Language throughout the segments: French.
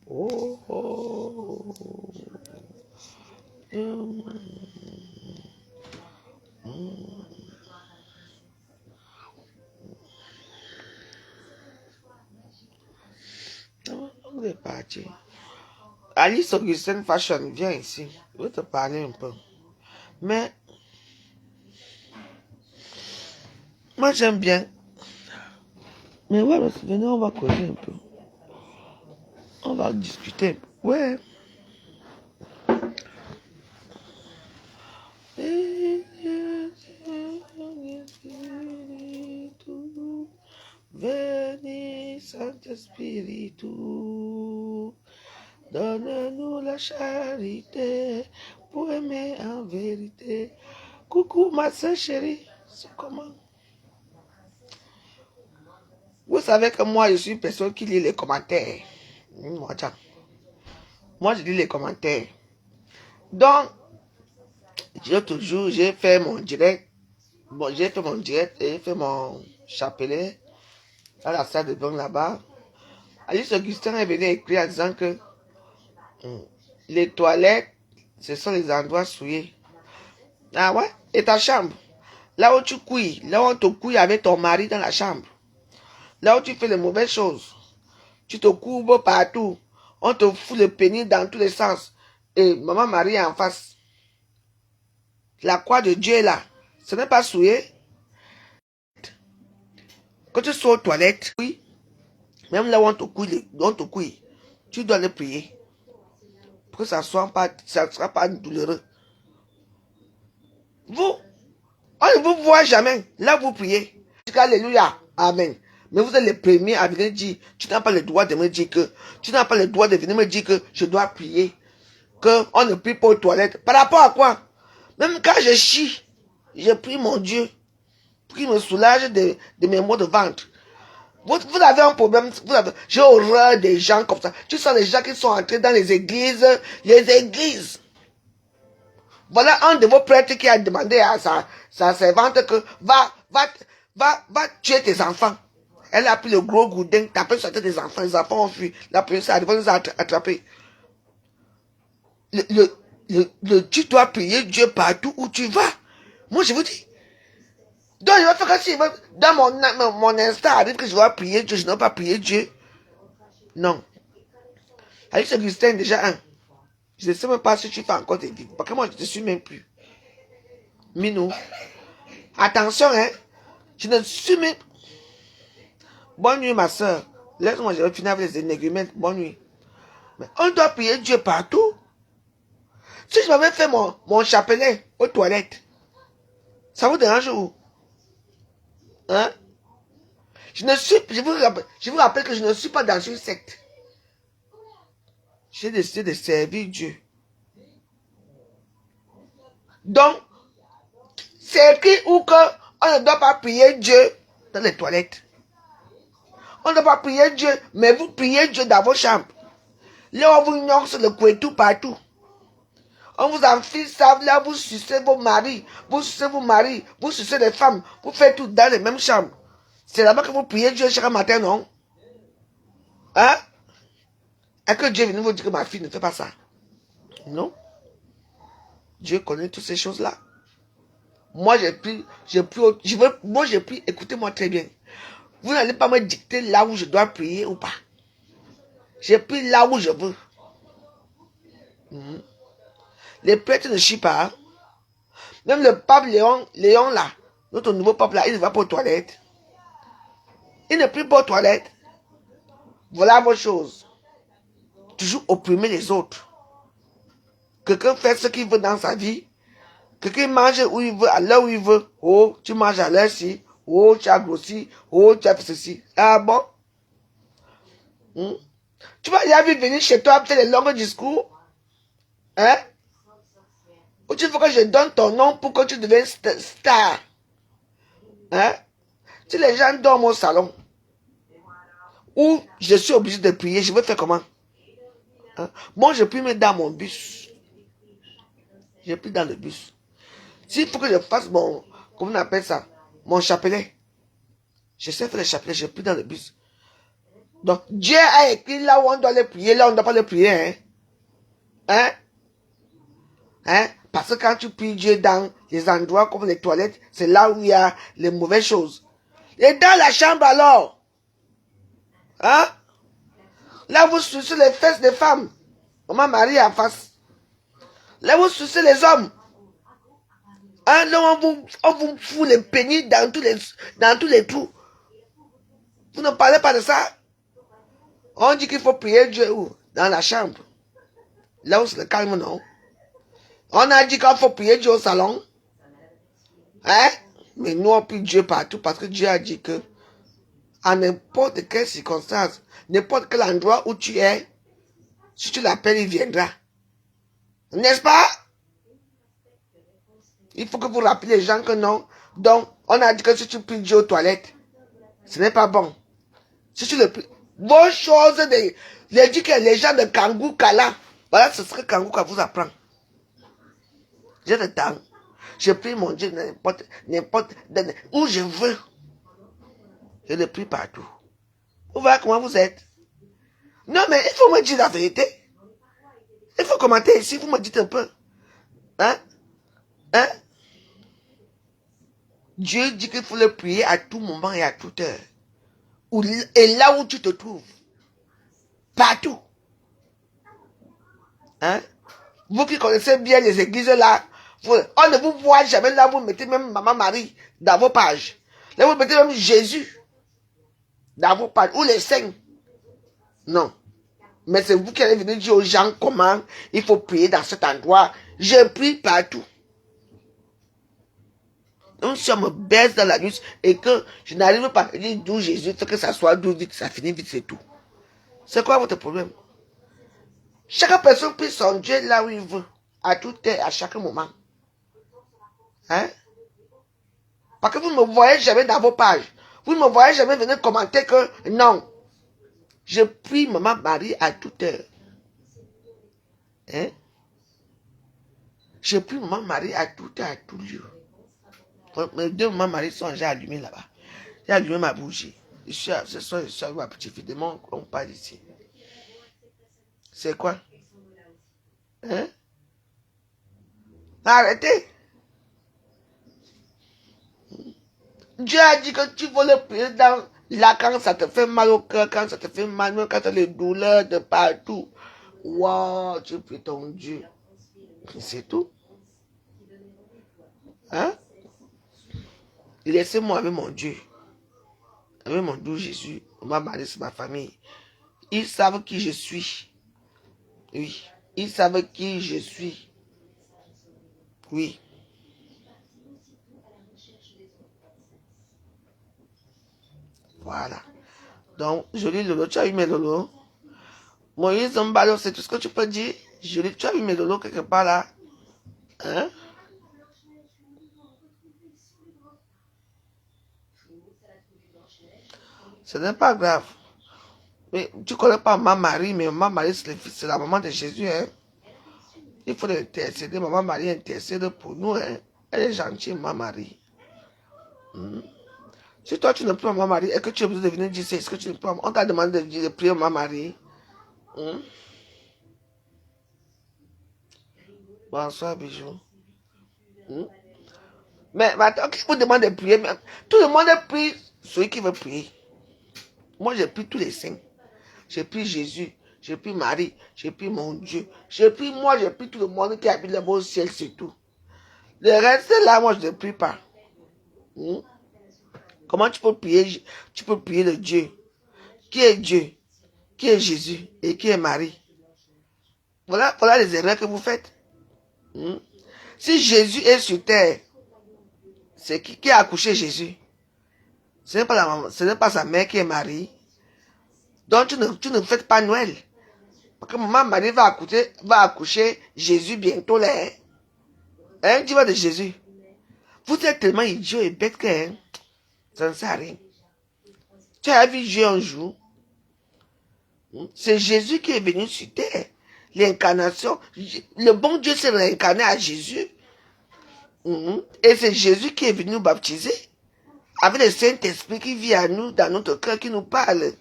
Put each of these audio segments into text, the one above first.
Oh, oh. On est parti. Alice Augustin Fashion, viens ici. Je vais te parler un peu. Mais, moi j'aime bien. Mais voilà, venez, on va causer un peu. On va discuter. Ouais. Venez, Saint-Esprit, donne-nous la charité pour aimer en vérité. Coucou, ma soeur chérie, c'est comment? Vous savez que moi, je suis une personne qui lit les commentaires. Moi, je lis les commentaires. Donc, j'ai fait mon direct. Bon, j'ai fait mon direct et j'ai fait mon chapelet à la salle de bain là-bas. Alice Augustin est venu écrire en disant que les toilettes, ce sont les endroits souillés. Ah ouais? Et ta chambre? Là où tu couilles, là où on te couille avec ton mari dans la chambre. Là où tu fais les mauvaises choses. Tu te courbes partout. On te fout le pénis dans tous les sens. Et maman Marie est en face. La croix de Dieu est là. Ce n'est pas souillé. Quand tu sors aux toilettes, oui, même là où on te couille, tu dois le prier. Pour que ça ne sera pas douloureux. Vous, on ne vous voit jamais. Là, vous priez. Alléluia. Amen. Mais vous êtes les premiers à venir dire, tu n'as pas le droit de me dire que, tu n'as pas le droit de venir me dire que je dois prier. Qu'on ne prie pas aux toilettes. Par rapport à quoi? Même quand je chie, je prie mon Dieu pour qu'il me soulage de mes maux de ventre. Vous avez un problème, j'ai horreur des gens comme ça. Tu sens les gens qui sont entrés dans les églises. Voilà un de vos prêtres qui a demandé à sa servante que va tuer tes enfants. Elle a pris le gros gourdin, tapé sur la tête des enfants. Les enfants ont fui. La police est arrivée, les a attrapés. Tu dois prier Dieu partout où tu vas. Moi, je vous dis. Donc, je vais faire comme si dans mon instant arrive que je dois prier Dieu, je ne dois pas prier Dieu. Non. Alice Augustin, déjà un. Je ne sais même pas si tu fais encore tes vies. Parce que moi, je ne te suis même plus. Minou. Attention, hein. Je ne suis même. Bonne nuit, ma soeur. Laisse-moi, je vais finir avec les énigmes. Bonne nuit. Mais on doit prier Dieu partout. Si je m'avais fait mon chapelet aux toilettes, ça vous dérange où? Hein? Je vous rappelle que je ne suis pas dans une secte. J'ai décidé de servir Dieu. Donc, c'est écrit où que on ne doit pas prier Dieu dans les toilettes. On ne doit pas prier Dieu, mais vous priez Dieu dans vos chambres. Là, on vous ignore sur le couetou partout. On vous enfile ça, là, vous sucez vos maris, vous sucez les femmes, vous faites tout dans les mêmes chambres. C'est là-bas que vous priez Dieu chaque matin, non? Hein? Est-ce que Dieu vient vous dire que ma fille ne fait pas ça? Non. Dieu connaît toutes ces choses-là. Moi, j'ai pris, écoutez-moi très bien. Vous n'allez pas me dicter là où je dois prier ou pas. J'ai pris là où je veux. Les prêtres ne chient pas. Hein? Même le pape Léon là, notre nouveau pape là, il ne va pas aux toilettes. Il ne prie pas aux toilettes. Voilà vos choses. Toujours opprimer les autres. Quelqu'un fait ce qu'il veut dans sa vie. Quelqu'un mange où il veut, à l'heure où il veut. Oh, tu manges à l'heure-ci. Oh, tu as grossi. Oh, tu as fait ceci. Ah bon? Tu vas déjà venir chez toi faire les longs discours. Hein? Ou tu veux que je donne ton nom pour que tu deviennes star. Hein? Si les gens dorment au salon, ou je suis obligé de prier, je vais faire comment? Hein? Moi, je prie même dans mon bus. Je prie dans le bus. S'il faut que je fasse mon, comment on appelle ça? Mon chapelet. Je sais faire le chapelet, je prie dans le bus. Donc, Dieu a écrit là où on doit les prier, là où on ne doit pas les prier. Hein? Hein? Hein? Parce que quand tu pries Dieu dans les endroits comme les toilettes, c'est là où il y a les mauvaises choses. Et dans la chambre alors, hein? Là vous sucez les fesses des femmes. Maman Marie en face. Là vous sucez les hommes. Hein? Là on vous fout les pénis dans tous les trous. Vous ne parlez pas de ça. On dit qu'il faut prier Dieu où? Dans la chambre. Là où c'est le calme, non? On a dit qu'il faut prier Dieu au salon. Hein? Mais nous on prie Dieu partout parce que Dieu a dit que à n'importe quelle circonstance, n'importe quel endroit où tu es, si tu l'appelles, il viendra. N'est-ce pas? Il faut que vous rappeliez les gens que non. Donc, on a dit que si tu pries Dieu aux toilettes, ce n'est pas bon. Si tu le pries, vos choses, les gens de Kangou Kala, voilà ce que Kangou Kala vous apprend. J'ai le temps. Je prie mon Dieu n'importe où je veux. Je le prie partout. Vous voyez comment vous êtes? Non, mais il faut me dire la vérité. Il faut commenter ici, vous me dites un peu. Hein? Hein? Dieu dit qu'il faut le prier à tout moment et à toute heure. Et là où tu te trouves. Partout. Hein? Vous qui connaissez bien les églises là, on ne vous voit jamais là, vous mettez même Maman Marie dans vos pages. Là, vous mettez même Jésus dans vos pages. Ou les saints. Non. Mais c'est vous qui allez venir dire aux gens comment il faut prier dans cet endroit. Je prie partout. Donc, si on me baisse dans la nuit et que je n'arrive pas à dire d'où Jésus, il faut que ça soit d'où vite, ça finit vite, c'est tout. C'est quoi votre problème? Chaque personne prie son Dieu là où il veut, à tout heure, à chaque moment. Hein? Parce que vous ne me voyez jamais dans vos pages. Vous ne me voyez jamais venir commenter que non. Je prie Maman Marie à toute heure. Hein? Je prie Maman Marie à toute heure, à tout lieu. Mes deux Maman Marie sont déjà allumées là-bas. J'ai allumé ma bougie. Ce soir, je suis avec ma petite fille. Demain, on parle ici. C'est quoi? Hein? Arrêtez. Dieu a dit que tu veux le prier dans là quand ça te fait mal au cœur, quand ça te fait mal, même quand tu as les douleurs de partout. Wow, tu pries ton Dieu. C'est tout. Hein? Laissez-moi avec mon Dieu. Avec mon Dieu Jésus. Ma mari, c'est ma famille. Ils savent qui je suis. Oui. Ils savent qui je suis. Oui. Voilà. Donc, joli Lolo, tu as eu mes Lolo. Moïse Mbalo, c'est tout ce que tu peux dire. Joli, tu as eu mes Lolo quelque part là. Hein? Ce n'est pas grave. Mais tu ne connais pas ma Marie, mais ma Marie, c'est la maman de Jésus. Hein? Il faut l'intercéder. Maman Marie intercède pour nous. Hein? Elle est gentille, ma Marie. Si toi, tu ne pries pas ma Marie et que tu es besoin de venir dire, est-ce que tu ne pries pas? On t'a demandé de prier ma Marie. Bonsoir, bijou. Mais attends, qui vous demande de prier? Tout le monde prie celui qui veut prier. Moi, je prie tous les saints. Je prie Jésus, je prie Marie, je prie mon Dieu. Je prie tout le monde qui habite là-bas au ciel, c'est tout. Le reste, là, moi, je ne prie pas. Comment tu peux prier? Tu peux prier le Dieu. Qui est Dieu? Qui est Jésus? Et qui est Marie? Voilà les erreurs que vous faites. Si Jésus est sur terre, c'est qui a accouché Jésus? Ce n'est pas sa mère qui est Marie. Donc tu ne faites pas Noël. Parce que maman Marie va accoucher Jésus bientôt là. Hein, tu vois de Jésus. Vous êtes tellement idiot et bête que hein, ça ne sert à rien. Tu as vu Dieu un jour. C'est Jésus qui est venu sur terre. L'incarnation. Le bon Dieu s'est réincarné à Jésus. Et c'est Jésus qui est venu nous baptiser. Avec le Saint-Esprit qui vit à nous, dans notre cœur, qui nous parle.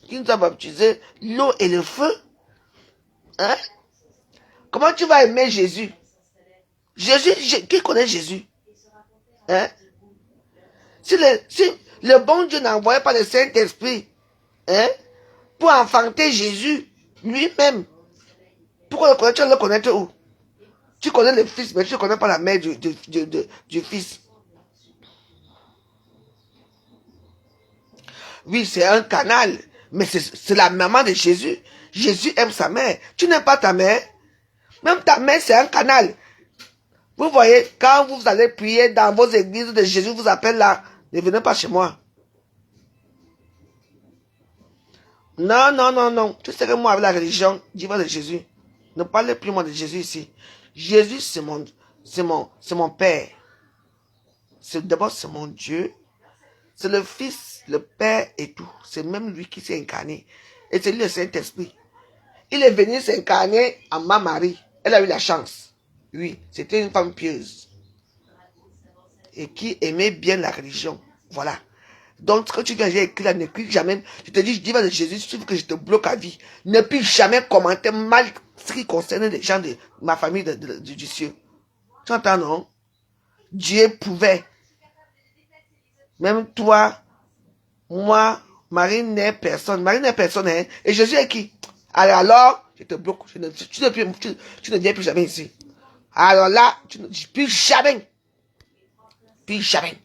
qui nous a baptisé l'eau et le feu. Hein? Comment tu vas aimer Jésus? Qui connaît Jésus? Hein? Si le bon Dieu n'envoyait pas le Saint-Esprit, hein, pour enfanter Jésus lui-même, pourquoi tu le connais où? Tu connais le fils, mais tu ne connais pas la mère du fils. Oui, c'est un canal, mais c'est la maman de Jésus. Jésus aime sa mère. Tu n'aimes pas ta mère? Même ta mère, c'est un canal. Vous voyez, quand vous allez prier dans vos églises de Jésus vous appelle là, ne venez pas chez moi. Non, non, non, non. Tu sais que moi, avec la religion, j'y vais de Jésus. Ne parlez plus moi de Jésus ici. Jésus, c'est mon Père. D'abord, c'est mon Dieu. C'est le Fils, le Père et tout. C'est même lui qui s'est incarné. Et c'est lui le Saint-Esprit. Il est venu s'incarner en ma Marie. Elle a eu la chance. Oui, c'était une femme pieuse. Et qui aimait bien la religion. Voilà. Donc, quand tu viens, j'ai écrit là, n'écris jamais. Je te dis, je dis va de Jésus, je trouve que je te bloque à vie. Ne puis jamais commenter mal ce qui concerne les gens de ma famille du ciel. Tu entends, non? Dieu pouvait. Même toi, moi, Marie n'est personne. Marie n'est personne, hein? Et Jésus est qui? Alors, je te bloque. Tu ne viens plus jamais ici. Alors là, tu ne dis plus jamais. Plus jamais.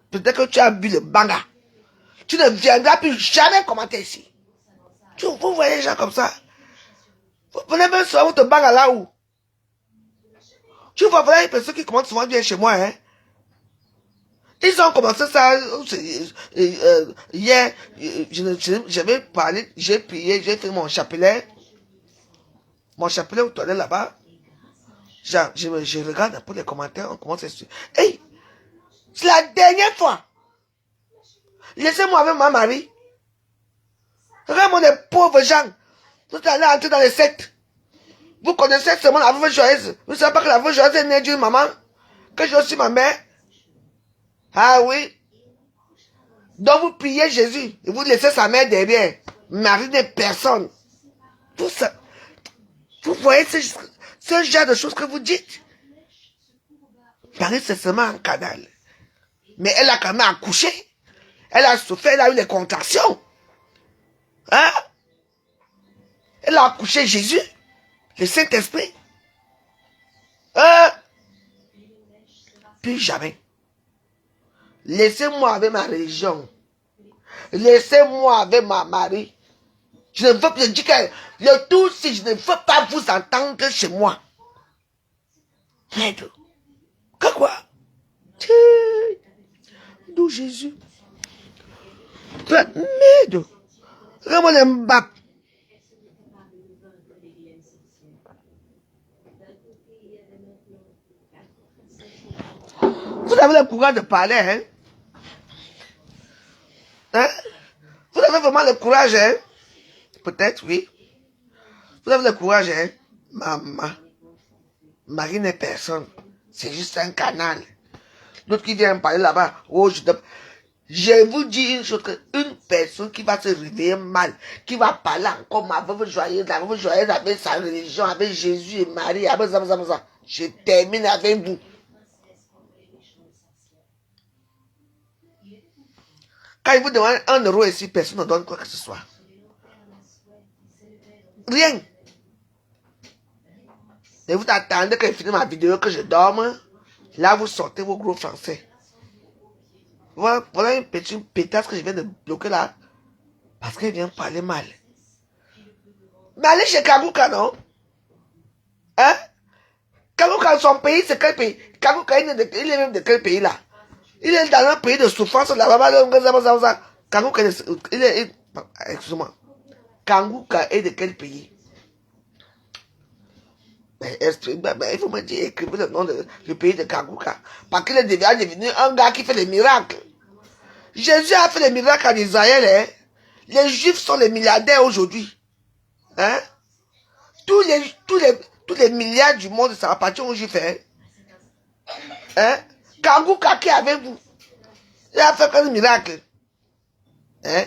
Peut-être que tu as bu le banga. Tu ne viendras plus jamais commenter ici. Vous voyez les gens comme ça. Vous prenez même souvent votre banga là où. Tu vois, voilà les personnes qui commencent souvent bien chez moi. Hein. Ils ont commencé ça hier. J'avais parlé, j'ai prié, j'ai fait mon chapelet. Mon chapelet au toilette là-bas. Genre, je regarde un peu les commentaires, on commence à suivre. Hey, c'est la dernière fois. Laissez-moi avec ma Marie. Regarde-moi les pauvres gens. Vous allez entrer dans les sectes. Vous connaissez seulement la veuve joyeuse. Vous ne savez pas que la veuve joyeuse est née d'une maman. Que j'ai aussi ma mère. Ah oui. Donc vous priez Jésus. Et vous laissez sa mère derrière. Marie n'est personne. Vous voyez ce genre de choses que vous dites. Marie c'est seulement un canal. Mais elle a quand même accouché. Elle a souffert, elle a eu des contractions. Hein? Elle a accouché Jésus. Le Saint-Esprit. Plus jamais. Laissez-moi avec ma religion. Laissez-moi avec ma Marie. Je ne veux pas, je dis que le tout, si je ne veux pas vous entendre chez moi. Merde. Que quoi? D'où Jésus? Merde. Regarde-moi les mbap. Vous avez le courage de parler, hein? Hein? Vous avez vraiment le courage, hein? Peut-être, oui. Vous avez le courage, hein? Maman. Marie n'est personne. C'est juste un canal. L'autre qui vient me parler là-bas. Oh, je vous dis une chose, une personne qui va se réveiller mal, qui va parler encore ma veuve joyeuse, la veuve joyeuse avec sa religion, avec Jésus et Marie, avec ça. Je termine avec vous. Quand il vous demande 1 euro ici, personne ne donne quoi que ce soit. Rien. Et vous attendez que je finisse ma vidéo, que je dorme. Là, vous sortez vos gros français. Voilà une petite pétasse que je viens de bloquer là. Parce qu'elle vient parler mal. Mais allez chez Kagouka, non? Hein? Kagouka, son pays, c'est quel pays? Kagouka, il est même de quel pays là? Il est dans un pays de souffrance là-bas. Kagouka, excuse-moi. Kagouka est de quel pays? Il faut me dire, écrivez le nom du pays de Kagouka. Parce qu'il est devenu un gars qui fait des miracles. Jésus a fait des miracles en Israël. Hein? Les Juifs sont les milliardaires aujourd'hui. Hein? Tous les milliards du monde, ça appartient aux Juifs. Hein? Hein? Kagouka qui est avec vous? Il a fait un miracle. Hein?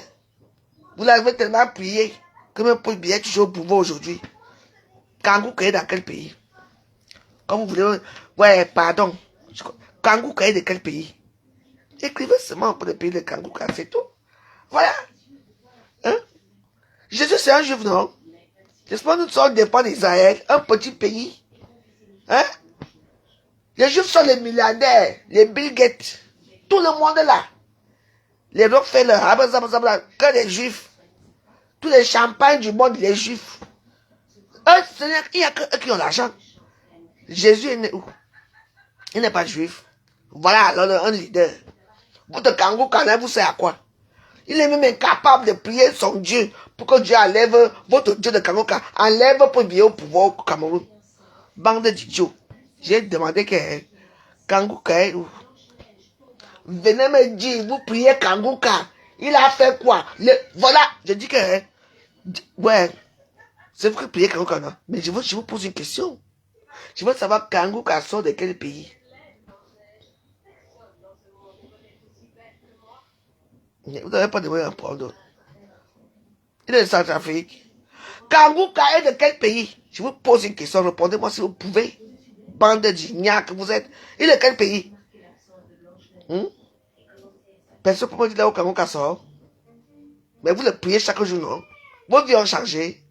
Vous l'avez tellement prié que même pour bien toujours au pouvoir aujourd'hui. Kangou est dans quel pays? Comme vous voulez, ouais, pardon. Kangou est de quel pays? Écrivez seulement pour le pays de Kangou, c'est tout. Voilà. Hein? Jésus, c'est un juif, non? J'espère que nous sommes dépendants d'Israël, un petit pays. Hein? Les juifs sont les milliardaires, les Bill Gates, tout le monde est là. Les Rockefeller, que les juifs. Tous les champagnes du monde, les juifs. Eux, il n'y a que eux qui ont l'argent. Jésus est né où? Il n'est pas juif. Voilà alors un leader. Votre Kangou Kana vous sert à quoi? Il est même incapable de prier son Dieu pour que Dieu enlève votre Dieu de Kangou Kana. Enlève pour bien au pouvoir au Cameroun. Bande d'idiots. J'ai demandé que Kangou Kana est où? Venez me dire, vous priez Kangou Kana. Il a fait quoi? Voilà, je dis que ouais, c'est vrai que prier Kangou Kana. Mais je vous pose une question. Je veux savoir Kangou Kana sort de quel pays? Vous n'avez pas de moyens à prendre. Il est de Centrafrique. Kangou Kana est de quel pays? Je vous pose une question. Répondez-moi si vous pouvez. Bande d'ignacs que vous êtes. Il est de quel pays? Personne ne peut me dire là où Kangou Kana sort. Mais vous le priez chaque jour, non? Vos vies ont changé.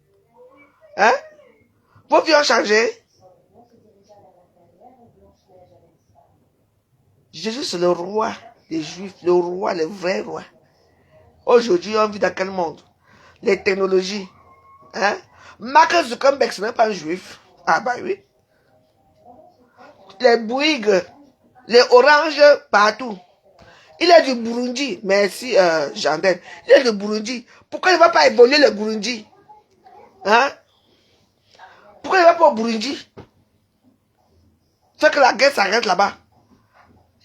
Hein? Vos vies ont changé. Jésus, c'est le roi des Juifs, le roi, le vrai roi. Aujourd'hui, on vit dans quel monde? Les technologies. Hein? Mark Zuckerberg, ce n'est pas un Juif. Ah bah oui. Les Bouygues, les oranges partout. Il est du Burundi. Merci, Jandel. Il est du Burundi. Pourquoi il ne va pas évoluer le Burundi? Hein? Pourquoi il ne va pas au Burundi? Fait que la guerre s'arrête là-bas.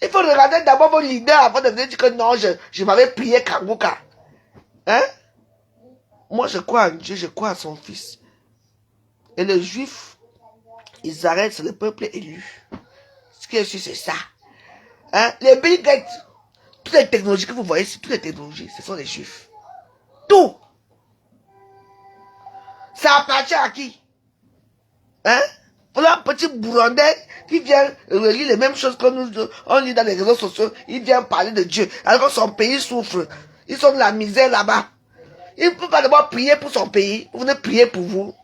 Il faut regarder d'abord vos leaders avant de venir dire que non, je m'avais prié Kangou Kana. Hein? Moi, je crois en Dieu, je crois à son fils. Et les Juifs, ils arrêtent, c'est le peuple élu. Ce qui est sûr, c'est ça. Hein? Les Bill Gates, toutes les technologies que vous voyez, toutes les technologies, ce sont les Juifs. Tout. Ça appartient à qui? Hein? Voilà un petit Burundais qui vient lire les mêmes choses que nous, on lit dans les réseaux sociaux. Il vient parler de Dieu. Alors que son pays souffre. Ils sont de la misère là-bas. Il ne peut pas d'abord prier pour son pays. Vous venez prier pour vous.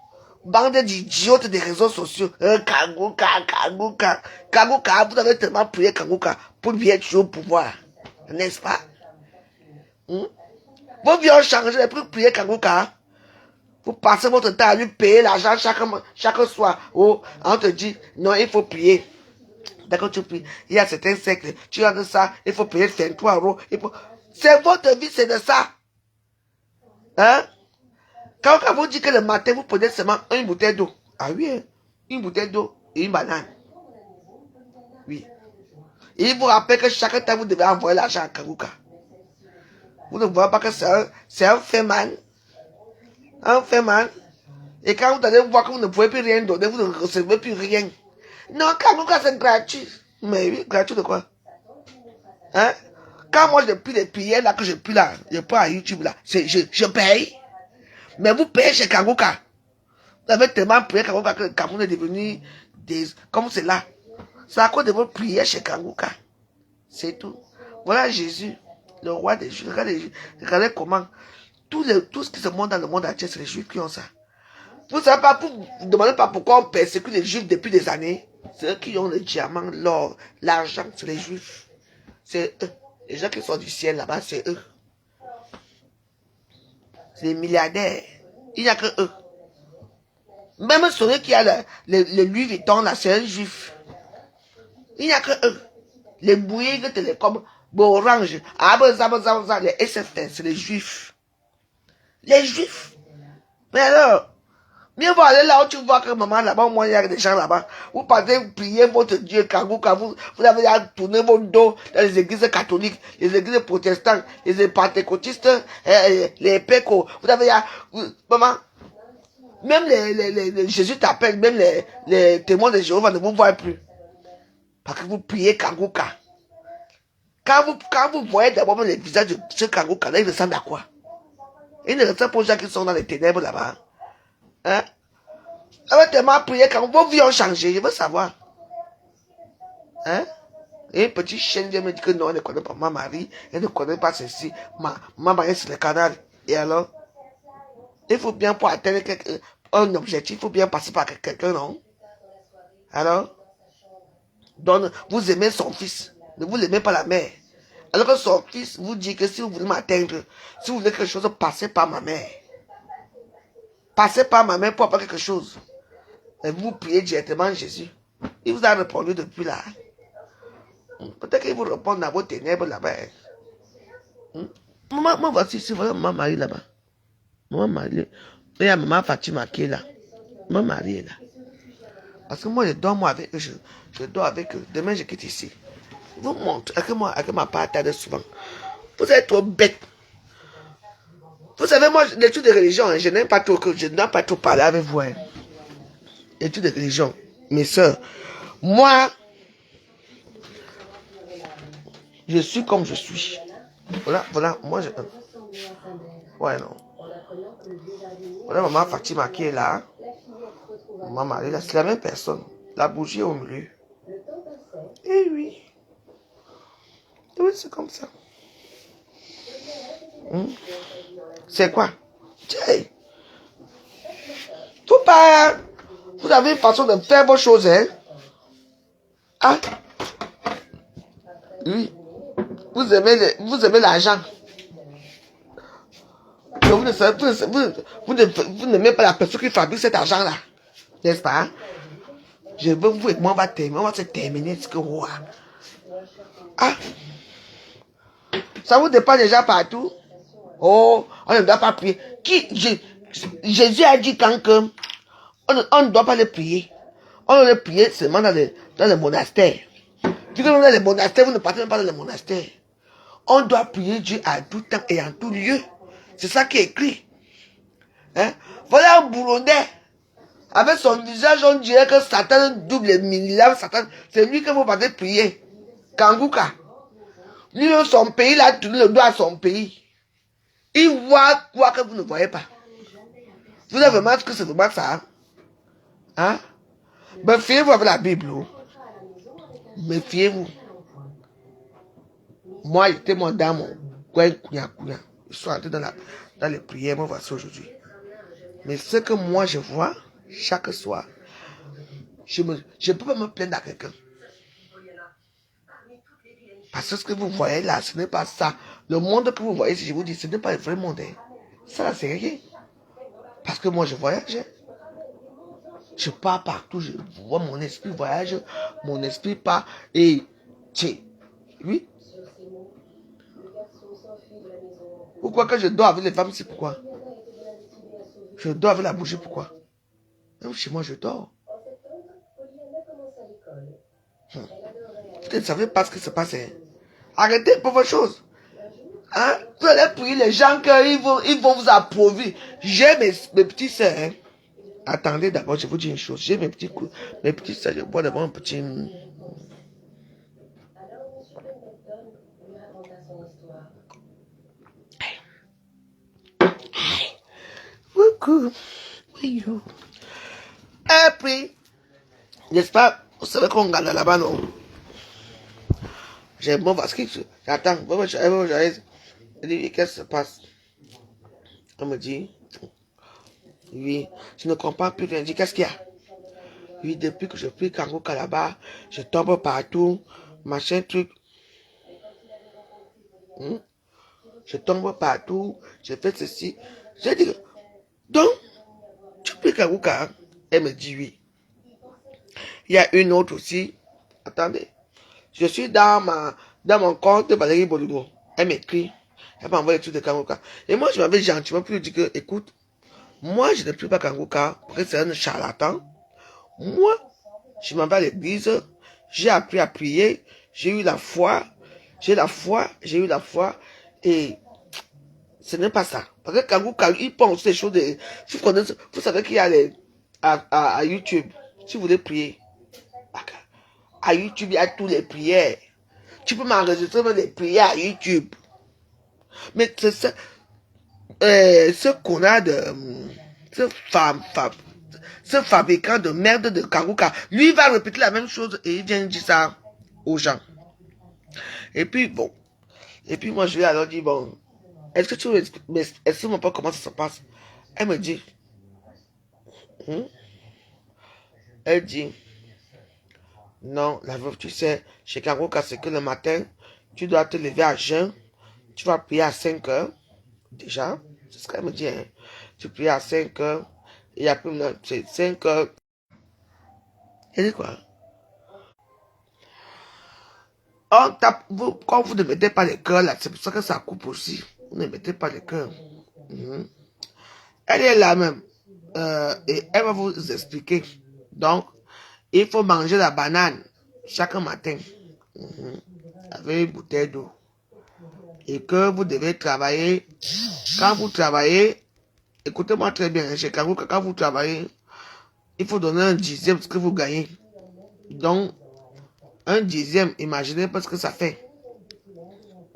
Bande d'idiotes des réseaux sociaux. Kangou Kana, Kangou Kana. Kangou Kana, vous avez tellement prié Kangou Kana pour bien être au pouvoir. N'est-ce pas? Vos vies ont changé pour prier Kangou Kana. Vous passez votre temps à lui payer l'argent chaque soir. Oh, on te dit, non, il faut prier. D'accord, tu pries. Il y a certains siècles, tu as de ça, il faut payer 23 euros. C'est votre vie, c'est de ça. Hein? Quand on vous dit que le matin, vous prenez seulement une bouteille d'eau. Ah oui, hein? Une bouteille d'eau et une banane. Oui. Et il vous rappelle que chaque temps, vous devez envoyer l'argent à Kangou Kana. Vous ne voyez pas que c'est un fait mal. Un fait mal. Et quand vous allez voir que vous ne pouvez plus rien donner, vous ne recevez plus rien. Non, Kangou Kana, c'est gratuit. Mais oui, gratuit de quoi? Hein? Quand moi je prie les prières là, que je prie là, je prends à YouTube là, je paye. Mais vous payez chez Kangou Kana. Vous avez tellement prié Kangou Kana que le Cameroun est devenu comme c'est là. C'est à cause de votre prière chez Kangou Kana. C'est tout. Voilà Jésus, le roi des Juifs. Regardez comment tout ce qui se montre dans le monde entier, c'est les Juifs qui ont ça. Vous ne savez pas, vous ne demandez pas pourquoi on persécute les Juifs depuis des années. C'est eux qui ont le diamant, l'or, l'argent, c'est les Juifs. C'est eux. Les gens qui sont du ciel là-bas, c'est eux. C'est les milliardaires. Il n'y a que eux. Même celui qui a le Louis Vuitton là, c'est un Juif. Il n'y a que eux. Les Bouygues Télécom, Orange, les SFR, c'est les Juifs. Les Juifs. Mais alors, mieux vaut aller là où tu vois que maman là-bas, au moins il y a des gens là-bas. Vous partez prier votre Dieu, Kangou Kana, vous avez tourné votre dos dans les églises catholiques, les églises protestantes, les pentecôtistes, les pécos. Vous avez, maman, même Jésus t'appelle, même les témoins de Jéhovah ne vous voient plus. Parce que vous priez Kangou Kana. Quand vous voyez d'abord le visage de ce Kangou Kana, il ressemble à quoi? Il ne reste pas aux gens qui sont dans les ténèbres là-bas. Hein? Elle va tellement prier quand vos vies ont changé. Je veux savoir. Hein? Et une petite chaîne vient me dire que non, elle ne connaît pas ma mari, elle ne connaît pas ceci. Ma mari est sur le canal. Et alors? Il faut bien pour atteindre un objectif, il faut bien passer par quelqu'un, non? Alors? Donc, vous aimez son fils, ne vous l'aimez pas la mère. Alors que son fils vous dit que si vous voulez m'atteindre, si vous voulez quelque chose, passez par ma mère. Passez par ma mère pour avoir quelque chose. Et vous priez directement Jésus. Il vous a répondu depuis là. Peut-être qu'il vous répond dans vos ténèbres là-bas. Maman, voici, c'est vraiment maman Marie là-bas. Maman Marie. Il y a maman Fatima qui est là. Maman Marie est là. Parce que moi, je dors moi avec eux. Je dors avec eux. Demain, je quitte ici. Vous montre. Avec ma partage souvent. Vous êtes trop bête. Vous savez, moi, l'étude de religion, je n'aime pas trop que je n'aime pas trop parler avec vous. L'étude de religion. Mes soeurs. Moi, je suis comme je suis. Voilà, moi je... Ouais, non. Voilà maman Fatima qui est là. Maman Marie, là, c'est la même personne. La bougie au milieu. Eh oui. Oui, c'est comme ça. C'est quoi? Tiens. Faut pas... Vous avez une façon de faire vos choses, hein? Ah? Oui. Vous aimez l'argent. Vous n'aimez pas la personne qui fabrique cet argent-là. N'est-ce pas? Je veux vous et moi, on va terminer. On va se terminer. Ce que, wow. Ah! Ça vous dépend déjà partout. Oh, on ne doit pas prier. Jésus a dit quand que on ne doit pas les prier. On doit les prier seulement dans les monastères. Vu que dans les monastères, vous ne partez même pas dans les monastères. On doit prier Dieu à tout temps et en tout lieu. C'est ça qui est écrit. Hein? Voilà un Burundais. Avec son visage, on dirait que Satan double les millimètres. Satan, c'est lui que vous partez prier. Kanguka. Lui, son pays, il a tourné le doigt à son pays. Il voit quoi que vous ne voyez pas. Vous avez vraiment que c'est vraiment ça. Hein? Méfiez-vous avec la Bible. Méfiez-vous. Moi, j'étais dans mon coin, je suis entré dans les prières, moi, voici aujourd'hui. Mais ce que moi, je vois, chaque soir, je ne peux pas me plaindre à quelqu'un. Parce que ce que vous voyez là, ce n'est pas ça. Le monde que vous voyez, si je vous dis, ce n'est pas le vrai monde. Hein. Ça, là, c'est rien. Parce que moi, je voyage. Je pars partout, je vois mon esprit voyage, mon esprit part. Et, tiens, oui. Pourquoi que je dors avec les femmes, c'est pourquoi? Je dors avec la bougie, pourquoi? Même chez moi, je dors. Vous ne savez pas ce qui se passe. Hein? Arrêtez pour vos choses. Hein? Vous allez prier les gens qu'ils vont vous approuver. J'ai mes petits soeurs. Hein? Attendez d'abord, je vous dis une chose. J'ai mes petits soeurs. Je bois d'abord un petit... Coucou. Oui. Et puis, n'est-ce pas? Vous savez qu'on gagne là-bas, non? J'ai mon vasque. J'attends. Je dis, qu'est-ce qui se passe? On me dit, oui, je ne comprends plus rien. Je dis, qu'est-ce qu'il y a? Oui, depuis que je prie Kanguka là-bas, je tombe partout, machin, truc. Je tombe partout, je fais ceci. J'ai dit, donc, tu pries Kanguka? Elle me dit oui. Il y a une autre aussi. Attendez. Je suis dans mon compte de Valérie Bolido. Elle m'écrit. Elle m'a envoyé tout de Kanguka. Et moi, je m'avais gentiment pu lui dire que, écoute, moi, je ne prie pas Kanguka parce que c'est un charlatan. Moi, je m'en vais à l'église. J'ai appris à prier. J'ai eu la foi. J'ai eu la foi. Et ce n'est pas ça. Parce que Kanguka, il pense ces choses. Vous savez qu'il y a à YouTube, si vous voulez prier. À YouTube, il y a toutes les prières. Tu peux m'enregistrer les prières à YouTube. Mais c'est ça. ce connard de... ce ce fabricant de merde de Kanguka, lui va répéter la même chose et il vient dire ça aux gens. Et puis, bon. Et puis, moi, je lui ai alors dit, bon, est-ce que tu expliques-moi pas comment ça se passe? Elle me dit, elle dit, non, la veuve, tu sais, chez Kanguka, c'est que le matin, tu dois te lever à jeun, tu vas prier à 5 heures, déjà, c'est ce qu'elle me dit, hein. Tu pries à 5 heures, et après, c'est 5 heures. Elle dit quoi? On tape, quand vous ne mettez pas les cœurs là, c'est pour ça que ça coupe aussi. Vous ne mettez pas les cœurs. Elle est là même. Et elle va vous expliquer. Donc, il faut manger la banane chaque matin. Avec une bouteille d'eau. Et que vous devez travailler. Quand vous travaillez, écoutez-moi très bien, chez Kanguka, quand vous travaillez, il faut donner un dixième de ce que vous gagnez. Donc, un dixième, imaginez pas ce que ça fait.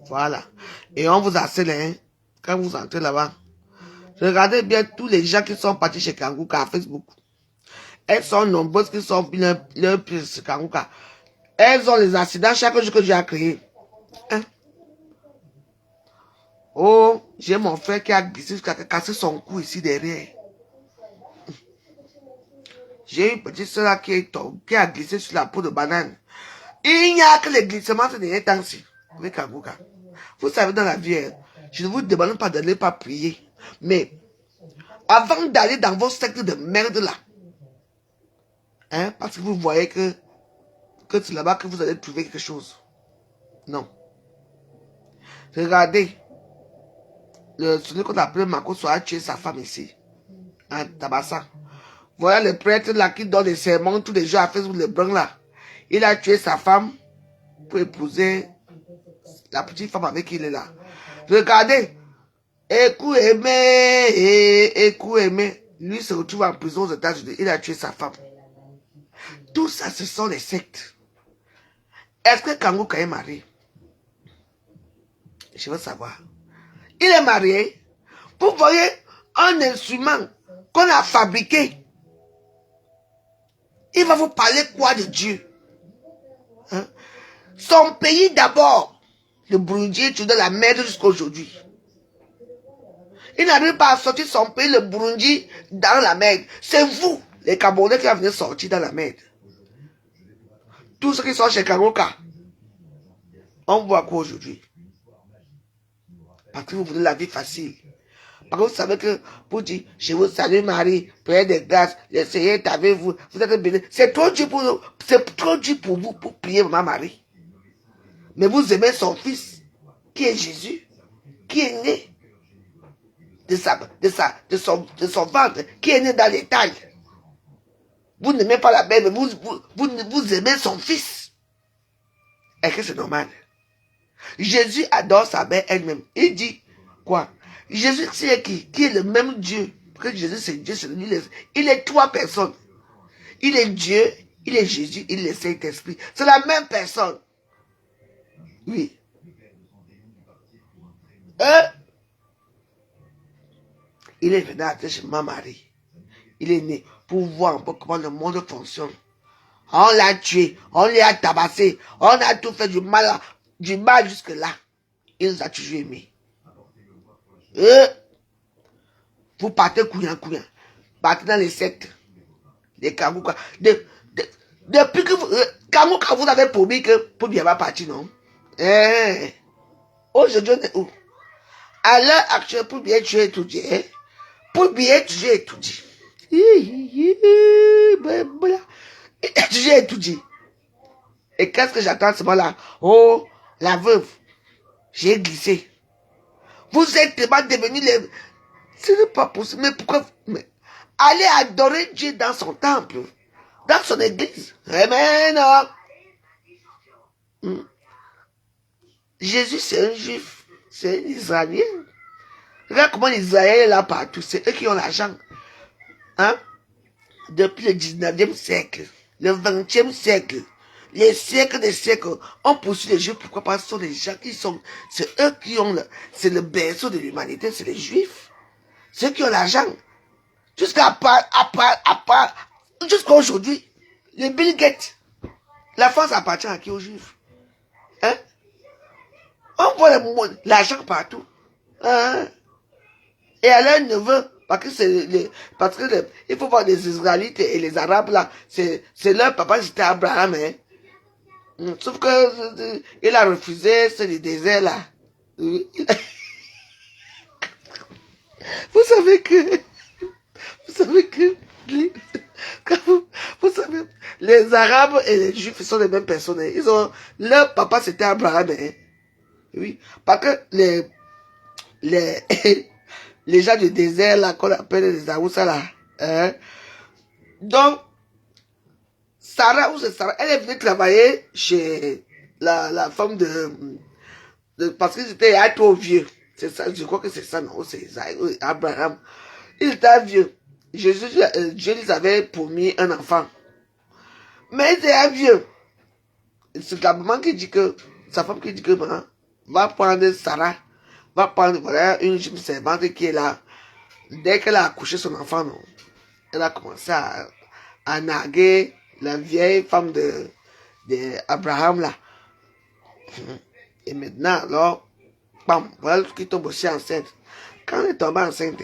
Voilà. Et on vous harcèle, hein, quand vous entrez là-bas. Regardez bien tous les gens qui sont partis chez Kanguka à Facebook. Elles sont nombreuses qui sont leur pied chez Kanguka. Elles ont les accidents chaque jour que j'ai créé. Hein? Oh, j'ai mon frère qui a glissé jusqu'à casser son cou ici derrière. J'ai une petite soeur qui a glissé sur la peau de banane. Il n'y a que les glissements ces derniers temps-ci avec Kanguka. Vous savez, dans la vie, je ne vous demande pas d'aller pas prier. Mais avant d'aller dans vos sectes de merde là, hein, parce que vous voyez que c'est là-bas que vous allez trouver quelque chose. Non. Regardez, celui qu'on appelle Makoso a tué sa femme ici, à Tabassa. Voilà le prêtre là qui donne des sermons tous les jours à Facebook, le blanc là. Il a tué sa femme pour épouser la petite femme avec qui il est là. Regardez, Écoute aimé, lui se retrouve en prison aux États-Unis. Il a tué sa femme. Tout ça, ce sont les sectes. Est-ce que Kanguka est marié? Je veux savoir. Il est marié. Vous voyez un instrument qu'on a fabriqué. Il va vous parler quoi de Dieu? Hein? Son pays d'abord. Le Burundi est dans la merde jusqu'à aujourd'hui. Il n'arrive pas à sortir son pays, le Burundi, dans la merde. C'est vous, les Camerounais, qui va venir sortir dans la merde. Tous ceux qui sont chez Kanguka, on voit quoi aujourd'hui? Parce que vous voulez la vie facile. Parce que vous savez que pour dire, je vous salue Marie, prière de grâce, le Seigneur est avec vous, vous êtes bénis. C'est trop dur pour vous, pour prier Maman Marie. Mais vous aimez son fils, qui est Jésus, qui est né de son ventre, qui est né dans les tailles. Vous n'aimez pas la belle, mais vous aimez son fils. Est-ce que c'est normal? Jésus adore sa mère elle-même. Il dit quoi? Jésus, c'est qui est le même Dieu. Parce que Jésus, c'est Dieu, c'est lui. Il est trois personnes. Il est Dieu, il est Jésus, il est Saint-Esprit. C'est la même personne. Oui. Il est venu à chez ma Marie. Il est né pour voir un peu comment le monde fonctionne. On l'a tué, on l'a tabassé, on a tout fait du mal jusque-là. Il nous a toujours aimés. Vous partez couillant. Partez dans les sectes. Les Kanguka. Depuis que Kanguka vous avez promis que pour bien va partir, non? Aujourd'hui, on est où? À l'heure actuelle, pour bien tuer étudier. Pour bien tuer étudier. J'ai étudié. Et qu'est-ce que j'attends à ce moment-là? Oh, la veuve. J'ai glissé. Vous êtes tellement devenus les... Ce n'est pas possible. Mais pourquoi... allez adorer Dieu dans son temple. Dans son église. Amen. Jésus, c'est un juif. C'est un Israélien. Regarde comment les Israéliens là partout. C'est eux qui ont l'argent. Hein? Depuis le 19e siècle. Le 20e siècle. les siècles des siècles, on poursuit les Juifs. Pourquoi? Parce que ce sont les gens qui sont, c'est eux qui ont c'est le berceau de l'humanité, c'est les Juifs. Ceux qui ont l'argent. Jusqu'à aujourd'hui, les Bill Gates, la France appartient à qui? Aux Juifs. Hein? On voit l'argent partout. Hein? Et à leurs neveux, il faut voir les Israélites et les Arabes là, c'est leur papa, c'était Abraham, hein. Sauf que il a refusé, c'est le désert là. Vous savez que vous savez, les Arabes et les Juifs sont les mêmes personnes. Hein. Leur papa c'était Abraham, hein. Oui, parce que les gens du désert là qu'on appelle les Aoussa là, hein. Donc Sarah, où c'est Sarah, elle est venue travailler chez la femme parce qu'ils étaient trop vieux. C'est ça, je crois que c'est ça, non, c'est Abraham. Il était vieux. Dieu les avait promis un enfant. Mais il était vieux. C'est la maman qui dit que, sa femme qui dit que, maman, va prendre Sarah, va prendre, voilà, une jeune servante qui est là. Dès qu'elle a accouché son enfant, non, elle a commencé à narguer la vieille femme de Abraham là. Et maintenant, alors, bam, voilà qui tombe aussi enceinte. Quand elle est tombée enceinte,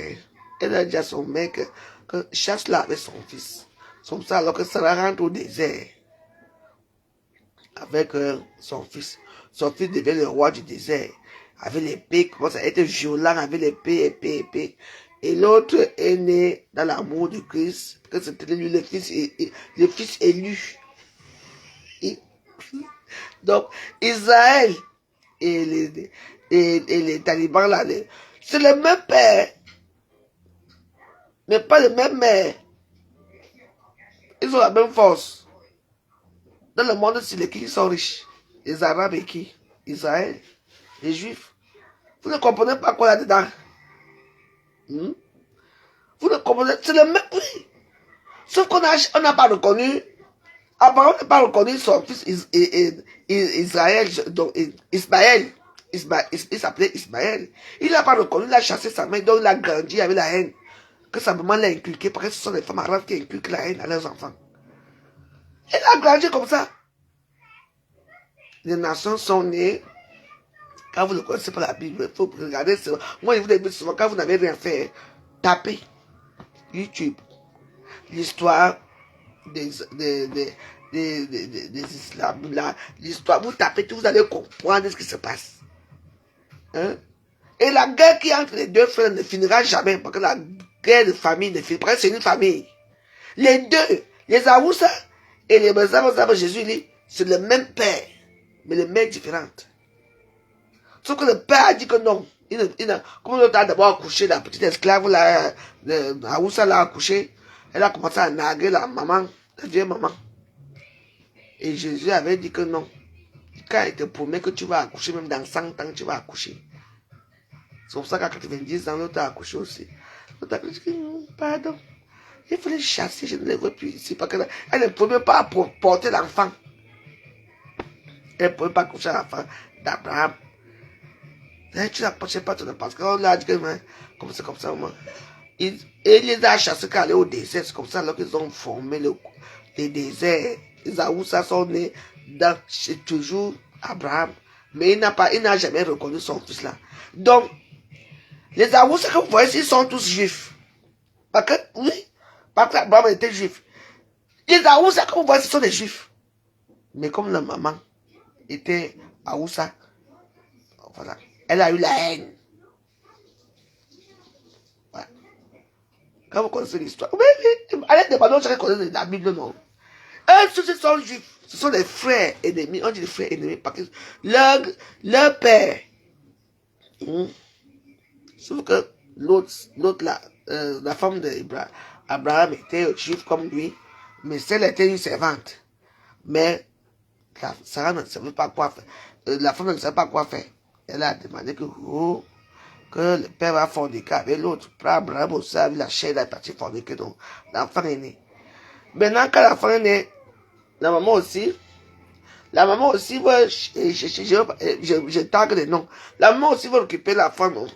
elle a dit à son mec que chasse-la avec son fils. Comme ça, alors que Sarah rentre au désert avec son fils. Son fils devient le roi du désert. Avec l'épée, commence à être violent avec l'épée, épée. Et l'autre est né dans l'amour du Christ, que c'était lui le fils élu. Donc, Israël et les talibans là, c'est le même père, mais pas le même mère. Ils ont la même force. Dans le monde, c'est les qui sont riches. Les Arabes et qui? Israël, les Juifs. Vous ne comprenez pas quoi là-dedans? Vous ne comprenez, c'est le même prix. Sauf qu'on n'a pas reconnu, Abraham n'a pas reconnu son fils Israël, donc Ismaël. Il s'appelait Ismaël. Il n'a pas reconnu, il a chassé sa mère, donc il a grandi avec la haine. Que sa maman l'a inculqué, parce que ce sont les femmes arabes qui inculquent la haine à leurs enfants. Il a grandi comme ça. Les nations sont nées. Quand vous ne connaissez pas la Bible, il faut regarder. Moi, je vous dis souvent, quand vous n'avez rien fait, tapez YouTube. L'histoire des Islam, l'histoire, vous tapez tout, vous allez comprendre ce qui se passe. Hein? Et la guerre qui est entre les deux frères ne finira jamais, parce que la guerre de famille ne finira pas, parce que c'est une famille. Les deux, les Aoussa et les Bezabazab, Jésus, c'est le même père, mais les mères différentes. Sauf que le père a dit que non. Comme l'autre a d'abord accouché, la petite esclave, Aoussa l'a accouché, elle a commencé à narguer la maman, la vieille maman. Et Jésus avait dit que non. Quand il te promet que tu vas accoucher, même dans 100 ans, tu vas accoucher. C'est pour ça qu'à 90 ans, l'autre a accouché aussi. L'autre a dit que non, pardon. Il fallait chasser, je ne les vois plus ici. Parce qu'elle ne pouvait pas porter l'enfant. Elle ne pouvait pas accoucher l'enfant d'Abraham. Tu n'approchais pas ton enfant. Parce qu'on l'a dit que, comme c'est comme ça, et il les a chassés quand ils allaient au désert. C'est comme ça qu'ils ont formé les déserts. Les Aoussa sont nés dans toujours Abraham. Mais il n'a jamais reconnu son fils là. Donc, les Aoussa que vous voyez, ils sont tous juifs. Parce que, oui, parce que Abraham était juif. Les Aoussa que vous voyez, ce sont des juifs. Mais comme la maman était Aoussa, voilà, elle a eu la haine. Voilà. Quand vous connaissez l'histoire, oui, allez demander chacun connaît la Bible, non. Eux, ce sont juifs, ce sont les frères ennemis. On dit les frères ennemis parce que leur père. Sauf que l'autre là, la femme d'Abraham était juive comme lui, mais celle était une servante. Mais Sarah ne savait pas quoi faire. La femme ne savait pas quoi faire. Elle a demandé que le père va forniquer avec l'autre. Abraham aussi avait la chair, il est parti forniquer, donc l'enfant est né. Maintenant, quand l'enfant est né, la maman aussi La maman aussi veut, je tague les noms. La maman aussi veut occuper la femme. Non?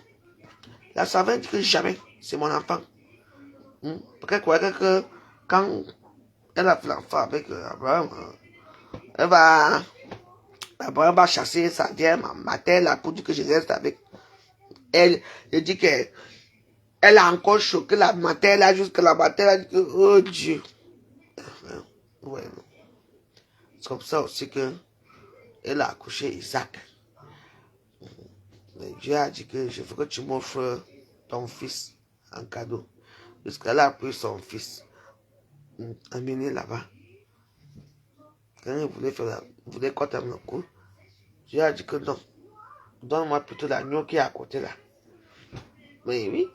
La savante dit que jamais, c'est mon enfant. Parce qu'elle croyait que quand elle a fait l'enfant avec Abraham, Abraham va chasser sa vieille mater là pour dire que je reste avec elle. Elle dit qu'elle a encore choqué la mater là jusqu'à la mater là. Dit que, oh Dieu. Ouais. C'est comme ça aussi que elle a accouché Isaac. Mais Dieu a dit que je veux que tu m'offres ton fils en cadeau. Jusqu'elle a pris son fils, amené là-bas. Quand il voulait faire voulait corter le cou, Dieu a dit que non. Donne-moi plutôt l'agneau qui est à côté là. Mais oui,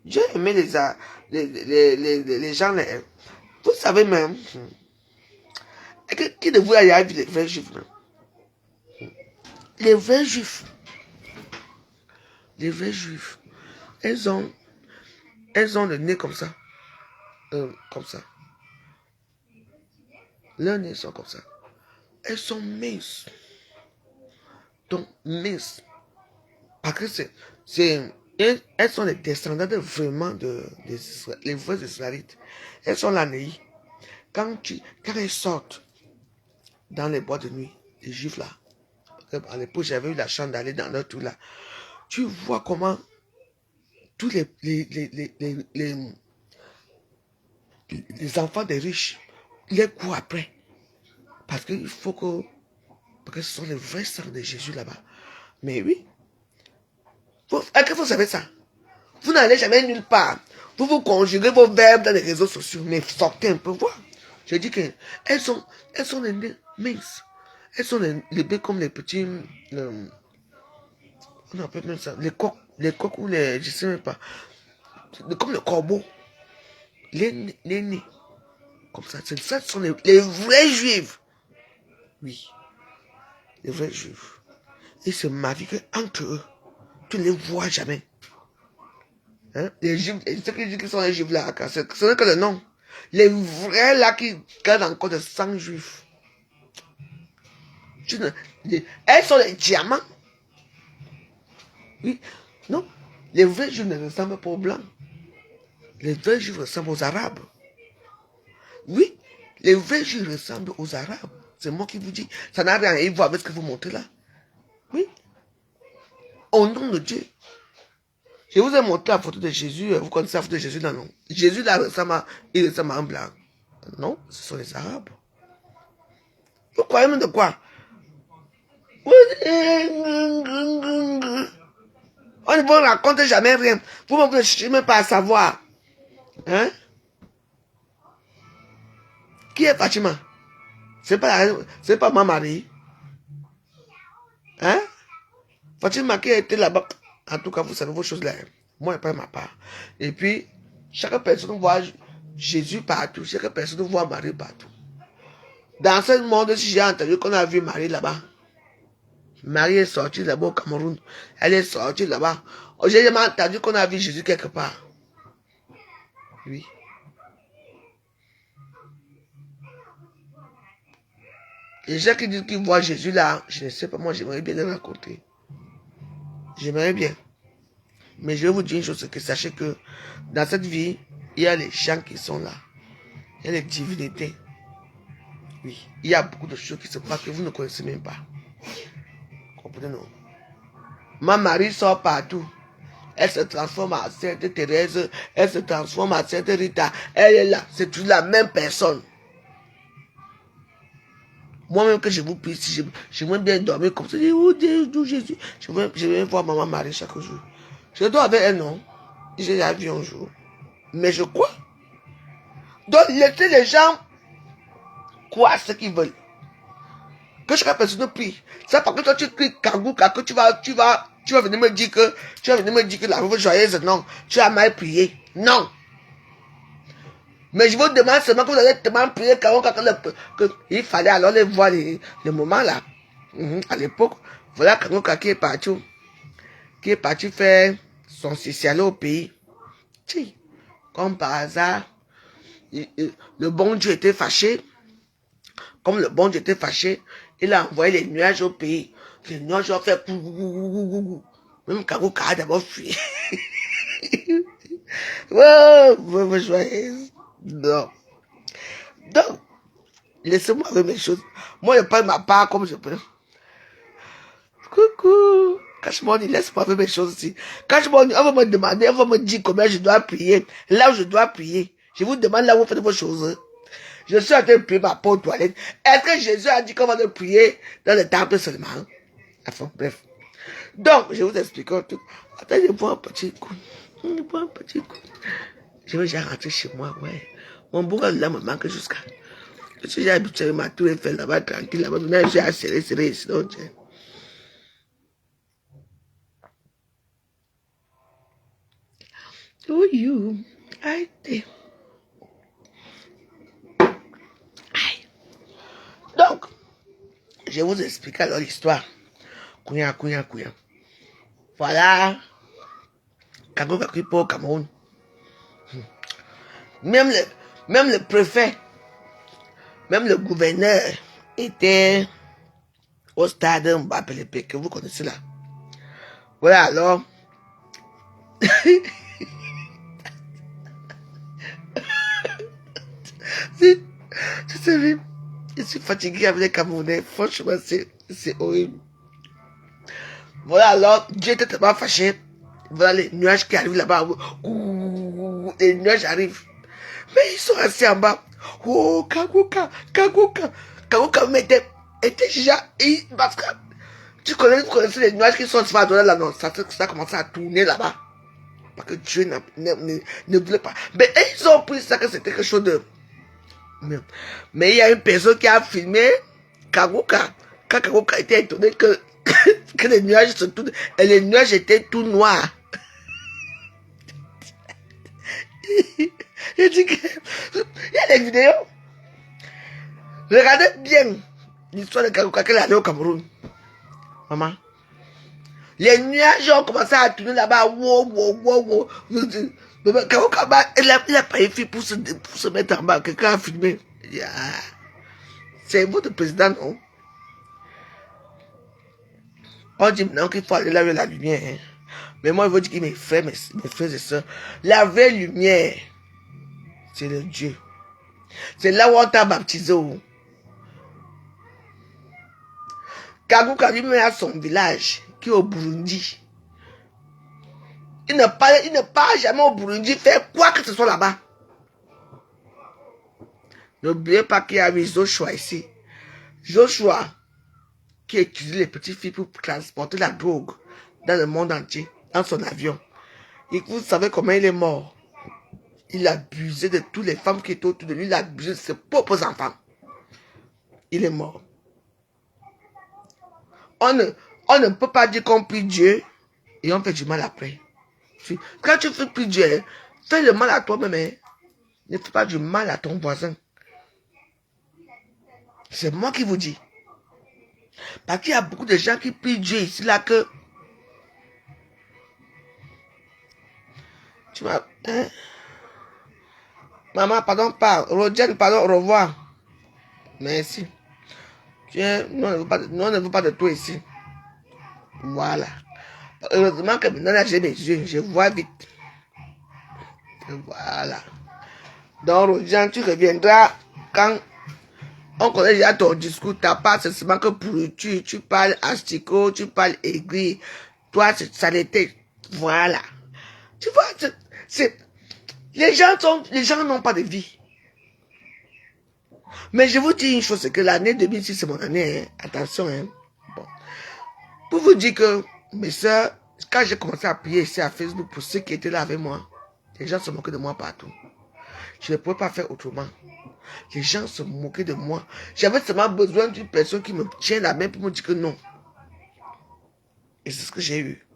Dieu aimait les gens. Vous savez même, qui de vous a vu les vrais juifs même? Les vrais juifs. Les vrais juifs. Elles ont le nez comme ça. Comme ça. Leurs nez sont comme ça. Elles sont minces. Donc, minces. Parce que elles sont les descendantes vraiment les vrais Israélites. Elles sont la Néhi. Quand elles sortent dans les boîtes de nuit, les juifs là, à l'époque j'avais eu la chance d'aller dans leur tout là, tu vois comment tous les enfants des riches les courent après. Parce qu'il faut parce que ce sont les vrais sangs de Jésus là-bas. Mais oui. Est-ce que vous savez ça? Vous n'allez jamais nulle part. Vous conjuguez vos verbes dans les réseaux sociaux. Mais sortez un peu voir. Je dis qu'elles sont les nez minces. Elles sont les baies comme les petits... on appelle même ça. Les coqs ou les... Je ne sais même pas. Comme le corbeau. Les nez. Comme ça. Ça sont les vrais juifs. Oui. Les vrais juifs. Ils se marient entre eux. Tu ne les vois jamais. Hein? Les juifs, ceux qui disent qu'ils sont les juifs là, ce n'est que le nom. Les vrais là qui gardent encore de sang juif. Elles sont les diamants. Oui. Non. Les vrais juifs ne ressemblent pas aux blancs. Les vrais juifs ressemblent aux arabes. Oui. Les vrais juifs ressemblent aux arabes. C'est moi qui vous dis. Ça n'a rien à voir avec ce que vous montrez là. Oui. Au nom de Dieu. Je vous ai montré la photo de Jésus. Vous connaissez la photo de Jésus là, non? Jésus là il ressemble à un blanc. Non, ce sont les arabes. Vous croyez même de quoi? On ne vous raconte jamais rien. Vous ne cherchez même pas à savoir. Hein? Qui est Fatima? C'est pas ma mari. Hein? Fatima qui a été là-bas. En tout cas, vous savez vos choses là. Moi, je prends ma part. Et puis, chaque personne voit Jésus partout. Chaque personne voit Marie partout. Dans ce monde, si j'ai entendu qu'on a vu Marie là-bas, Marie est sortie là-bas au Cameroun. Elle est sortie là-bas. J'ai jamais entendu qu'on a vu Jésus quelque part. Oui. Les gens qui disent qu'ils voient Jésus là, je ne sais pas, moi j'aimerais bien le raconter. J'aimerais bien. Mais je vais vous dire une chose, c'est que sachez que dans cette vie, il y a les gens qui sont là. Il y a les divinités. Oui. Il y a beaucoup de choses qui se passent que vous ne connaissez même pas. Comprenez-nous? Ma Marie sort partout. Elle se transforme en Sainte Thérèse. Elle se transforme en Sainte Rita. Elle est là. C'est toujours la même personne. Moi-même que je vous prie, si j'aimerais bien dormir comme ça. Je dis, oh Dieu, Jésus. Je vais voir Maman Marie chaque jour. Je dors avec elle, non? J'ai la vu un jour. Mais je crois. Donc, laissez les gens croire ce qu'ils veulent. Que chaque personne prie. C'est parce que toi tu cries kangou, que tu vas venir me dire que la veuve joyeuse, non. Tu as mal prié. Non. Mais je vous demande seulement que vous allez tellement prier qu'il fallait alors les voir les moments là. À l'époque, voilà Kangoka qui est parti faire son social au pays. Si, comme par hasard, le bon Dieu était fâché. Comme le bon Dieu était fâché, Il a envoyé les nuages au pays. Les nuages ont fait coucou. Même Kakuka a d'abord fui. Oh, joyeuse. Non. Donc, laissez-moi avec mes choses. Moi, je parle ma part comme je peux. Coucou. Cache-moi, laisse-moi avec mes choses ici. Cache-moi, on va me demander, on va me dire combien je dois prier. Là où je dois prier. Je vous demande là où vous faites vos choses. Je suis en train de prier ma porte toilette. Est-ce que Jésus a dit qu'on va prier dans le temple seulement? Enfin, bref. Donc, je vous explique un truc. Attendez, je bois un petit coup. Je bois un petit coup. Je vais déjà rentrer chez moi, ouais. Mon bourreau là me manque jusqu'à. Je suis déjà habitué à ma tour Eiffel là-bas, tranquille, là-bas. Maintenant, je suis à serrer, sinon, tiens. Oh, you. Aïe. Donc, je vais vous expliquer alors l'histoire. Kouya. Voilà. Kago Kakipo au Cameroun. Même le préfet, même le gouverneur était au stade Mbapelepe que vous connaissez là. Voilà alors. Tu sais, je suis fatigué avec les Camerounais. Franchement, c'est horrible. Voilà alors, Dieu était tellement fâché. Voilà les nuages qui arrivent là-bas. Les nuages arrivent. Mais ils sont assis en bas. Oh, Kaguka. Kaguka était déjà. Parce que tu connaissais les nuages qui sont à donner là, non. Ça a commencé à tourner là-bas. Parce que Dieu ne voulait pas. Mais ils ont pris ça que c'était quelque chose de. Mais il y a une personne qui a filmé Kaguka. Quand Kaguka était étonné que les nuages se tournent. Et les nuages étaient tout noirs. Je dis que. Il y a des vidéos. Regardez bien l'histoire de Kaguka qu'elle est allée au Cameroun. Maman. Les nuages ont commencé à tourner là-bas. Wow. Kaguka, il a pas eu fille pour se mettre en bas. Quelqu'un a filmé. C'est votre président, non? On dit maintenant qu'il faut aller là où il y a la lumière. Hein. Mais moi, je veux dire que mes frères et soeurs, la vraie lumière, c'est le Dieu. C'est là où on t'a baptisé. Kaguka lui-même a son village, qui est au Burundi. Il ne part jamais au Burundi faire quoi que ce soit là-bas. N'oubliez pas qu'il y a eu Joshua ici. Joshua, qui étudie les petites filles pour transporter la drogue dans le monde entier, dans son avion. Et vous savez comment il est mort. Il a abusé de toutes les femmes qui étaient autour de lui. Il a abusé de ses propres enfants. Il est mort. On ne peut pas dire qu'on prie Dieu et on fait du mal après. Quand tu fais plus Dieu, fais le mal à toi-même. Hein. Ne fais pas du mal à ton voisin. C'est moi qui vous dis. Parce qu'il y a beaucoup de gens qui prient Dieu ici, là, que... Tu m'as... Hein? Maman, pardon, pas. Rodienne, pardon, au revoir. Merci. Nous ne veut pas de toi ici. Voilà. Heureusement que maintenant, j'ai mes yeux. Je vois vite. Voilà. Donc, Rodienne, tu reviendras quand... On connaît déjà ton discours, ta part, c'est seulement que pour tu parles asticot, tu parles aigri. Toi, ça l'était. Voilà. Tu vois, les gens n'ont pas de vie. Mais je vous dis une chose, c'est que l'année 2006, c'est mon année. Hein. Attention, hein. Bon. Pour vous dire que, mes soeurs, quand j'ai commencé à prier ici à Facebook pour ceux qui étaient là avec moi, les gens se moquaient de moi partout. Je ne pouvais pas faire autrement. Les gens se moquaient de moi. J'avais seulement besoin d'une personne qui me tient la main pour me dire que non. Et c'est ce que j'ai eu.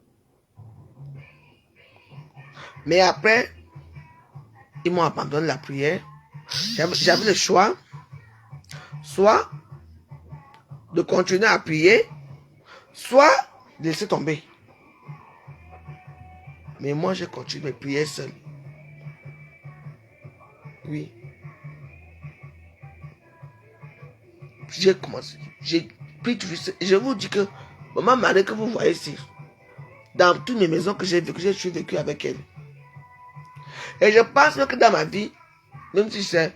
Mais après, ils m'ont abandonné la prière. J'avais le choix, soit de continuer à prier, soit de laisser tomber. Mais moi, j'ai continué mes prières seul. Oui. J'ai commencé. Puis je vous dis que maman Marie que vous voyez ici, dans toutes mes maisons que j'ai vécues, je suis vécu avec elle. Et je pense que dans ma vie, même si ça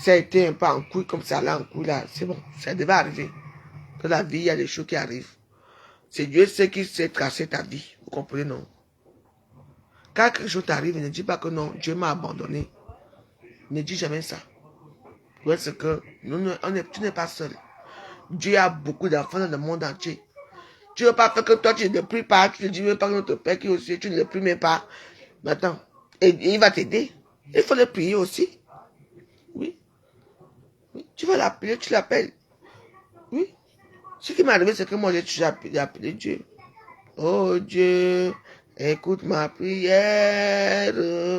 a été un peu en couille, comme ça là en couille là, c'est bon, ça devait arriver. Dans la vie, il y a des choses qui arrivent. C'est Dieu qui sait tracer ta vie. Vous comprenez, non? Quand quelque chose t'arrive, ne dis pas que non, Dieu m'a abandonné. Ne dis jamais ça. Parce que tu n'es pas seul. Dieu a beaucoup d'enfants dans le monde entier. Tu ne veux pas faire que toi, tu ne le pries pas. Tu ne dis même pas que notre Père qui est aussi, tu ne le pries même pas. Maintenant, et il va t'aider. Il faut le prier aussi. Oui. Oui. Tu vas l'appeler, tu l'appelles. Oui. Ce qui m'est arrivé, c'est que moi, j'ai appelé Dieu. Oh Dieu, écoute ma prière.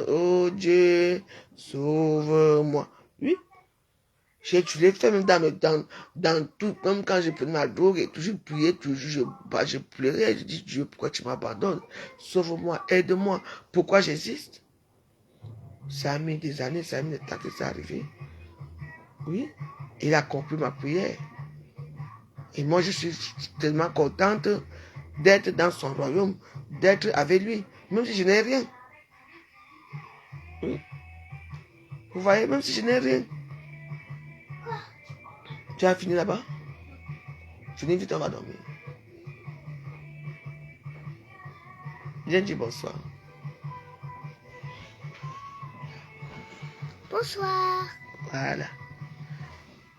Oh Dieu, sauve-moi. Oui. Je l'ai fait même dans tout, même quand je prenais ma drogue et tout, je priais toujours, je pleurais, je dis Dieu, pourquoi tu m'abandonnes? Sauve-moi, aide-moi. Pourquoi j'existe? Ça a mis des années, ça a mis des temps que ça arrivé. Oui, il a compris ma prière. Et moi, je suis tellement contente d'être dans son royaume, d'être avec lui, même si je n'ai rien. Oui. Vous voyez, même si je n'ai rien. Tu as fini là-bas? Finis vite, on va dormir. Viens dire bonsoir. Bonsoir. Voilà.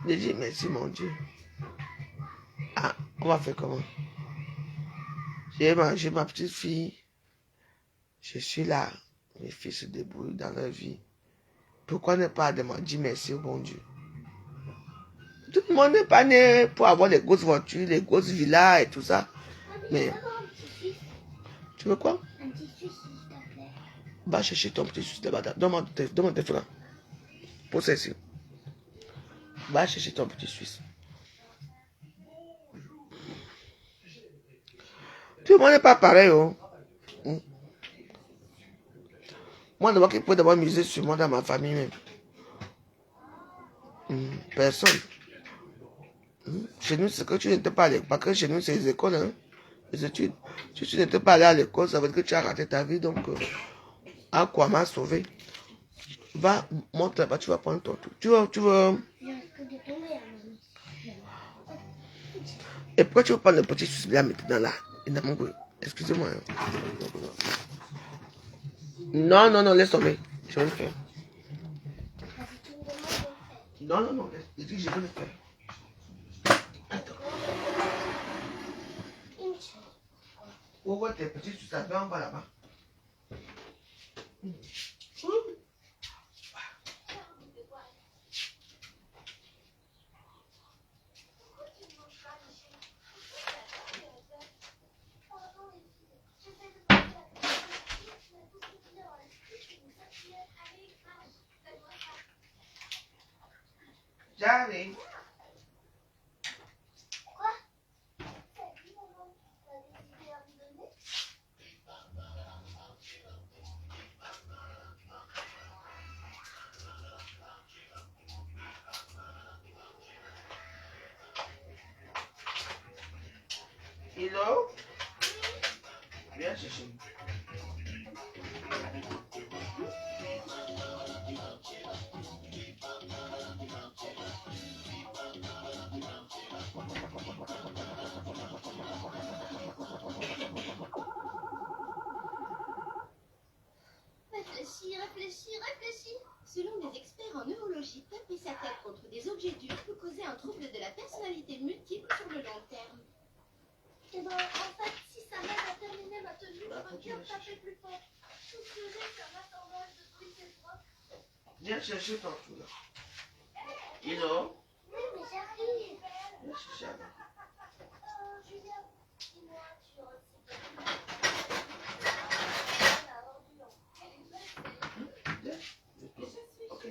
Je dis merci mon Dieu. Ah, on va faire comment? J'ai ma petite fille. Je suis là. Mes filles se débrouillent dans leur vie. Pourquoi ne pas demander merci au bon Dieu? Tout le monde n'est pas né pour avoir les grosses voitures, les grosses villas et tout ça. Mais tu veux quoi? Un petit suisse, s'il te plaît. Va chercher ton petit suisse là-bas. Donne-moi ton téléphone. Pour celle-ci. Va chercher ton petit suisse. Tout le monde n'est pas pareil. Oh. Moi, d'abord, qui peut d'abord miser sur moi dans ma famille même. Personne. Chez nous, c'est que tu n'étais pas à l'école. Parce que chez nous, c'est les écoles, hein, les études. Si tu n'étais pas allé à l'école, ça veut dire que tu as raté ta vie. Donc, à quoi m'a sauvé? Va, monte là-bas, tu vas prendre ton tour. Tu veux... Et pourquoi tu veux prendre le petit souci là maintenant là? Excusez-moi. Non, non, non, laisse tomber. Je vais le faire. Non, non, non, je dis que je vais le faire. Attends. Ouvre tes petits soucis, on va là-bas. J'arrive. Quoi? Hello? Viens chercher. Réfléchis. Selon des experts en neurologie, taper sa tête contre des objets durs peut causer un trouble de la personnalité multiple sur le long terme. Et ben, en fait, si ça m'aide à terminer ma tenue, je veux bien taper plus fort. Tout ce que j'ai, c'est un attendage de trucs et de. Viens chercher ton tour là. Hello? Oui, mais j'arrive. Viens chercher là. Julien, dis-moi, tu recycles. Ok.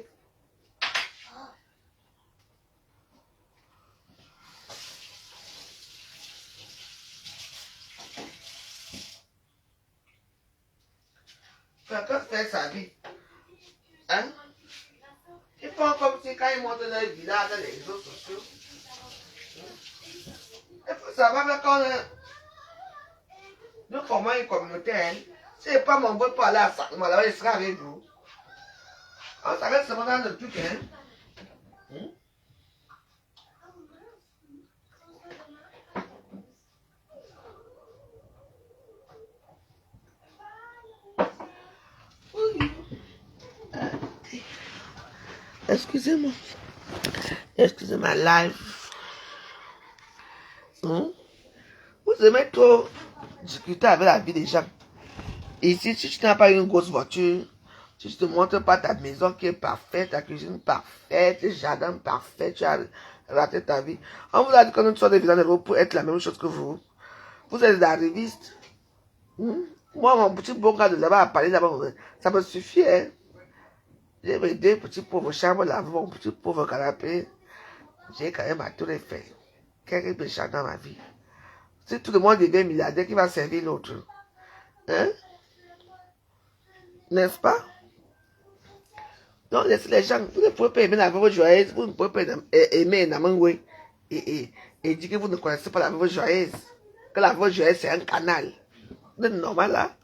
Quelqu'un fait sa vie. Hein? Ils font comme si quand ils montent dans les villages, dans les réseaux sociaux. Il faut savoir que quand nous formons une communauté, hein, si c'est pas mon vote pour aller à Sacrement, là, il sera avec vous. On s'arrête seulement dans le truc, hein. Oui. Excusez-moi. Excusez ma live. Vous aimez trop discuter avec la vie des gens. Ici, si tu n'as pas une grosse voiture, si tu ne te montres pas ta maison qui est parfaite, ta cuisine parfaite, le jardin parfait, tu as raté ta vie. On vous a dit que nous sommes des villes pour être la même chose que vous. Vous êtes des arrivistes. Moi, mon petit bon gars de là-bas à parler là-bas, ça me suffit. Hein? J'ai mes deux petits pauvres chambres là, mon petit pauvre canapé. J'ai quand même à tout les faire. Quel méchant dans ma vie. Si tout le monde devient milliardaire, qui va servir l'autre? Hein? N'est-ce pas? Donc, laissez les gens, vous ne pouvez pas aimer la veuve joyeuse, vous ne pouvez pas aimer Namangwe et dire que vous ne connaissez pas la veuve joyeuse, que la veuve joyeuse c'est un canal. Vous êtes normal là?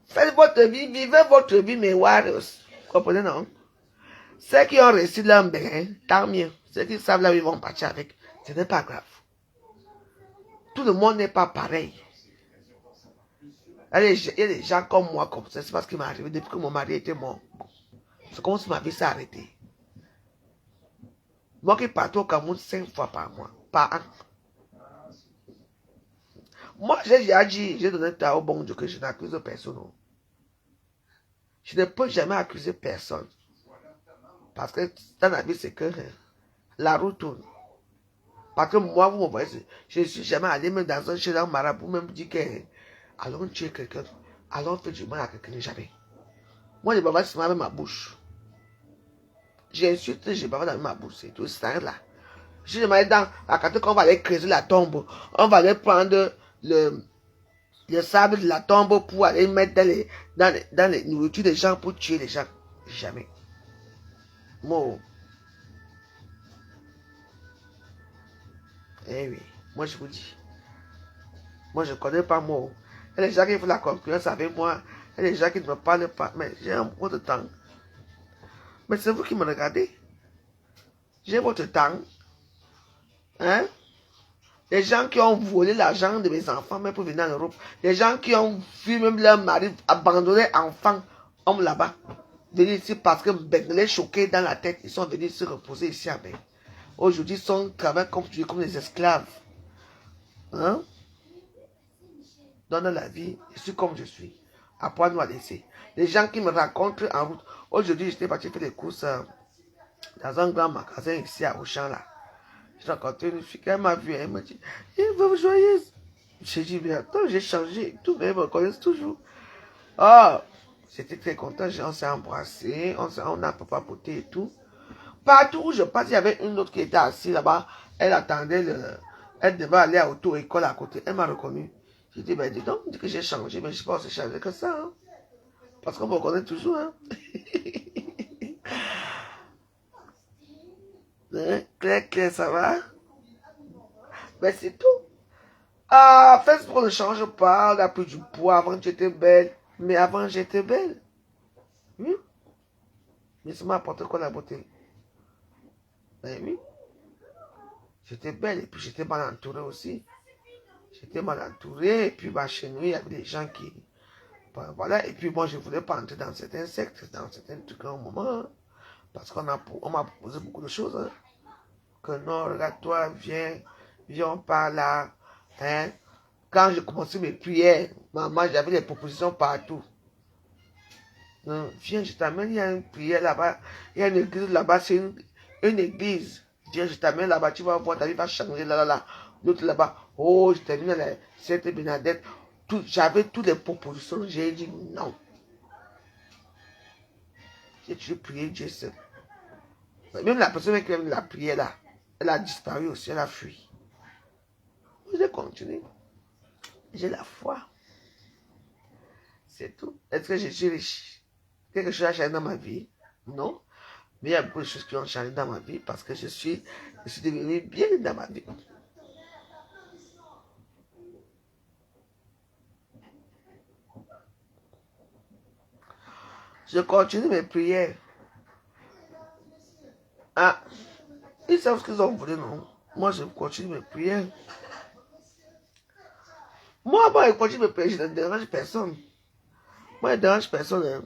Faites votre vie, vivez votre vie, mes warriors. Comprenez, non? Ceux qui ont réussi leur bien, tant mieux. Ceux qui savent là où ils vont partir avec, ce n'est pas grave. Tout le monde n'est pas pareil. Il y a des gens comme moi, comme ça, c'est parce qu'il m'est arrivé depuis que mon mari était mort. C'est comme si ma vie s'est arrêtée. Moi qui partais au Cameroun 5 fois par mois, par an. Moi, j'ai déjà dit, j'ai donné ta au bon Dieu que je n'accuse personne. Je ne peux jamais accuser personne. Parce que dans la vie, c'est que la route tourne. Parce que moi, vous me voyez, je ne suis jamais allé même dans un chez un marabout, même dire que allons tuer quelqu'un, allons faire du mal à quelqu'un, jamais. Moi, je bavard seulement avec ma bouche. J'insulte, je bavard avec ma bouche, c'est tout ça là. Je demande dans la carte qu'on va aller creuser la tombe, on va aller prendre le sable de la tombe pour aller mettre dans les nourritures des gens pour tuer les gens. Jamais. Moi. Eh oui, moi je vous dis. Moi je ne connais pas moi. Il y a des gens qui font la concurrence avec moi. Il y a des gens qui ne me parlent pas. Mais j'ai un peu de temps. Mais c'est vous qui me regardez. J'ai votre temps. Hein? Les gens qui ont volé l'argent de mes enfants, même pour venir en Europe. Les gens qui ont vu même leur mari abandonner enfants, hommes là-bas. Venir ici parce que les choqués dans la tête. Ils sont venus se reposer ici à Beng. Aujourd'hui, ils sont travaillés comme des esclaves. Hein? Dans la vie, je suis comme je suis. Apprends-nous à laisser. Les gens qui me rencontrent en route. Aujourd'hui, j'étais parti faire des courses dans un grand magasin ici à Auchan là. J'ai rencontré une fille qui m'a vu, elle m'a dit, veuve joyeuse. J'ai dit, mais attends, j'ai changé, tout, mais ils me reconnaissent toujours. Oh, j'étais très content, on s'est embrassé, on a papoté et tout. Partout où je passe, il y avait une autre qui était assise là-bas, elle attendait, elle devait aller à l'auto-école à côté, elle m'a reconnu. J'ai dit, ben dis donc, dit que j'ai changé, mais je pense que j'ai changé que ça. Hein. Parce qu'on me reconnaît toujours. Hein. Claire, ça va? Ben c'est tout. Ah, Facebook ne change pas, on a pris du poids, avant j'étais belle. Mais avant j'étais belle. Oui. Mais ça m'a apporté quoi la beauté? Ben oui. J'étais belle et puis j'étais mal entourée aussi. J'étais mal entourée et puis bah, chez nous, il y avait des gens qui... Ben, voilà, et puis moi je ne voulais pas entrer dans certains sectes, dans certains trucs à un moment. Hein, parce qu'on m'a proposé beaucoup de choses. Hein. Que non, regarde-toi, viens, on parle là. Hein. Quand j'ai commencé mes prières, maman, j'avais des propositions partout. Non, viens, je t'amène, il y a une prière là-bas, il y a une église là-bas, c'est une église. Viens, je t'amène là-bas, tu vas voir, ta vie va changer là. L'autre là-bas, oh, je t'amène à la Sainte Bénadette. J'avais toutes les propositions, j'ai dit non. J'ai toujours prié Dieu seul. Même la personne qui a la prière là, elle a disparu aussi, elle a fui. J'ai continué. J'ai la foi. C'est tout. Est-ce que je suis riche? Quelque chose a changé dans ma vie? Non. Mais il y a beaucoup de choses qui ont changé dans ma vie parce que je suis devenu bien dans ma vie. Je continue mes prières. Ah, ils savent ce qu'ils ont voulu, non? Moi, je continue mes prières. Moi, je continue mes prières, je ne dérange personne. Moi, je ne dérange personne. Hein.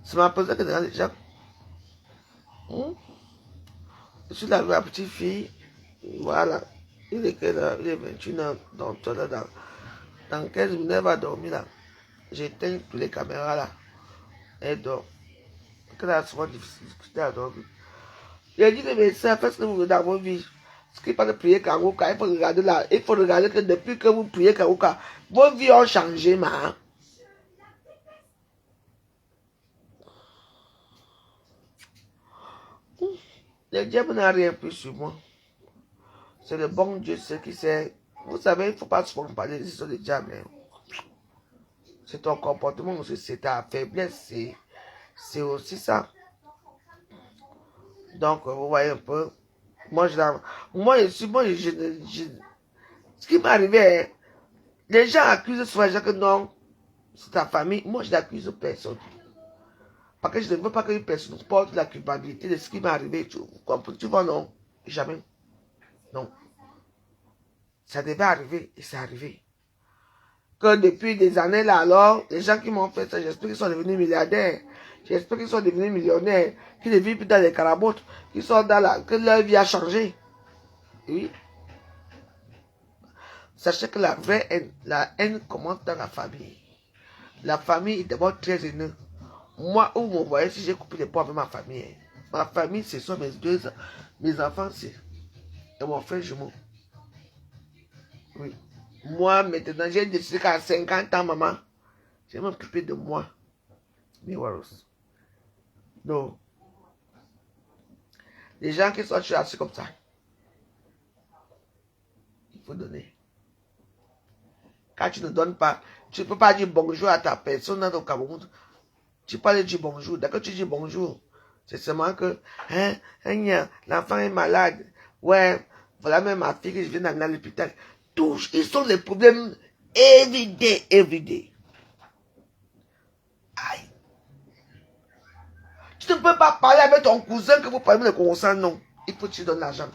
C'est ma personne qui dérange les gens. Je suis là avec ma petite fille. Voilà. Il est 21h. Donc, dans 15 minutes, elle va dormir là. J'éteins toutes les caméras là. Elle dort. Elle a souvent difficulté à dormir. J'ai dit, mais ça, faites ce que vous voulez dans vos vies. Ce qui n'est pas de prier Karouka, il faut regarder là. Il faut regarder que depuis que vous priez Karouka, vos vies ont changé, ma. Le diable n'a rien pris sur moi. C'est le bon Dieu, ce qui sait. Vous savez, il ne faut pas souvent parler des histoires du diable. Hein. C'est ton comportement aussi, c'est ta faiblesse, c'est aussi ça. Donc, vous voyez un peu. Ce qui m'est arrivé, hein, les gens accusent souvent les gens que non, c'est ta famille. Moi, je n'accuse personne. Parce que je ne veux pas qu'une personne porte la culpabilité de ce qui m'est arrivé. Tu vois, non? Jamais. Non. Ça devait arriver et c'est arrivé. Que depuis des années là, alors, les gens qui m'ont fait ça, j'espère qu'ils sont devenus milliardaires. J'espère qu'ils sont devenus millionnaires. Qu'ils ne vivent plus dans les carabottes. Qu'ils sont que leur vie a changé. Oui. Sachez que la haine commence dans la famille. La famille est d'abord très haineuse. Moi, où vous voyez, si j'ai coupé les poids avec ma famille, hein. Ma famille, ce sont mes enfants, et mon frère jumeau. Oui. Moi, maintenant, j'ai décidé qu'à 50 ans, maman, je vais m'occuper de moi. Mais voilà. Non. Les gens qui sont assis comme ça, il faut donner. Quand tu ne donnes pas, tu ne peux pas dire bonjour à ta personne dans ton Cameroun. Tu parles dire bonjour. D'accord, tu dis bonjour. C'est seulement que, l'enfant est malade. Ouais, voilà même ma fille que je viens d'amener à l'hôpital. Tous, ils sont les problèmes everyday. Aïe. Tu ne peux pas parler avec ton cousin que vous parlez de consent, non. Il faut que tu donnes l'argent.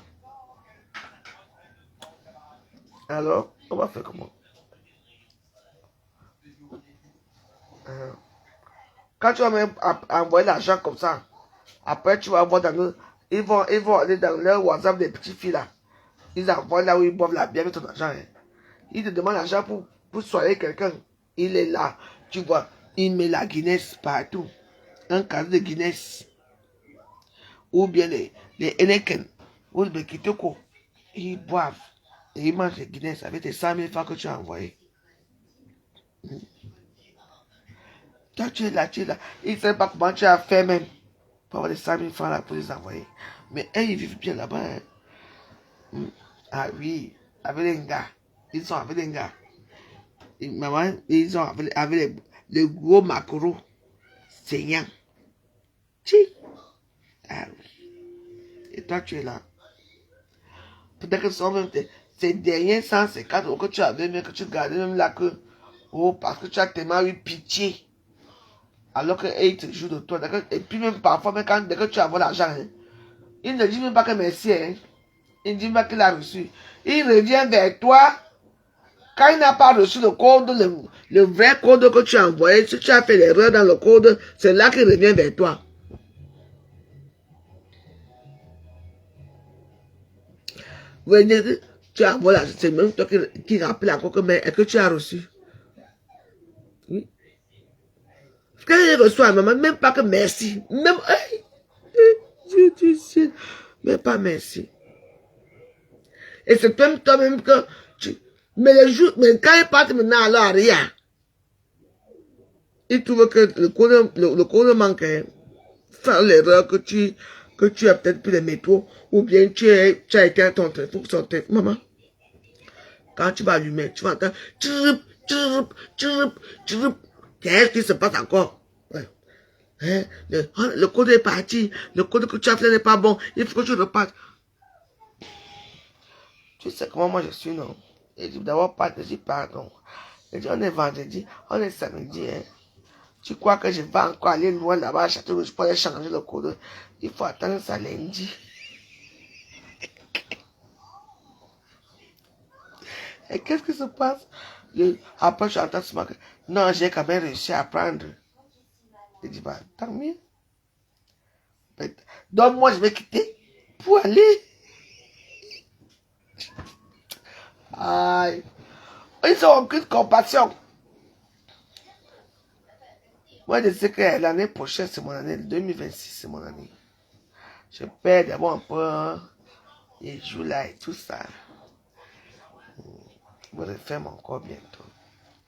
Alors, on va faire comment? Quand tu vas même envoyer l'argent comme ça, après tu vas voir ils vont aller dans leur WhatsApp des petites filles là. Ils envoient là où ils boivent la bière avec ton argent. Hein. Ils te demandent l'argent pour soigner quelqu'un. Il est là. Tu vois, il met la Guinness partout. Un cadeau de Guinness. Ou bien les Heineken. Ou les Kitoko. Ils boivent. Et ils mangent les Guinness avec tes 100 000 francs que tu as envoyés. Toi, tu es là. Ils ne savent pas comment tu as fait même. Pour avoir les 100 000 francs là pour les envoyer. Mais eux, ils vivent bien là-bas. Hein. Ah oui, avec les gars. Ils sont avec les gars. Et maman, ils sont avec les gros maquereaux saignants. Ah oui. Et toi, tu es là. Peut-être que ce sont même ces derniers 150 euros que tu avais, mais que tu gardais même là que. Oh, parce que tu as tellement eu pitié. Alors qu'ils te jouent de toi. Et puis même parfois, même dès que tu as l'argent, hein, il ne dit même pas que merci. Hein. Il ne dit même pas qu'il a reçu. Il revient vers toi. Quand il n'a pas reçu le code, le vrai code que tu as envoyé, si tu as fait l'erreur dans le code, c'est là qu'il revient vers toi. Tu as envoyé, c'est même toi qui rappelle encore que, mais est-ce que tu as reçu? Oui. Quand il reçoit, maman, même pas que merci. Même, Dieu du ciel, même pas merci. Et c'est même toi-même que mais quand il part maintenant alors à rien, il trouve que le code manque. Hein. Faire l'erreur que tu as peut-être pris le métro, ou bien tu as éteint ton téléphone, maman. Quand tu vas allumer, tu vas entendre, qu'est-ce qui se passe encore? Ouais. Hein? Le code est parti. Le code que tu as fait n'est pas bon. Il faut que tu repartes. Tu sais comment moi je suis, non? Et je dis d'abord, je dis pardon. Je dis, on est vendredi, on est samedi. Hein? Tu crois que je vais encore aller loin là-bas à Château-Rouge pour aller changer le code? Il faut attendre ça lundi. Et qu'est-ce qui se passe? Après, je entends ce matin. Non, j'ai quand même réussi à apprendre. Je dis, bah, tant mieux. Donc, moi, je vais quitter pour aller. Aïe. Ils n'ont aucune compassion. Moi, je sais que l'année prochaine, c'est mon année. 2026, c'est mon année. Je perds d'abord un peu les jours là et tout ça. Je vais refaire mon corps bientôt.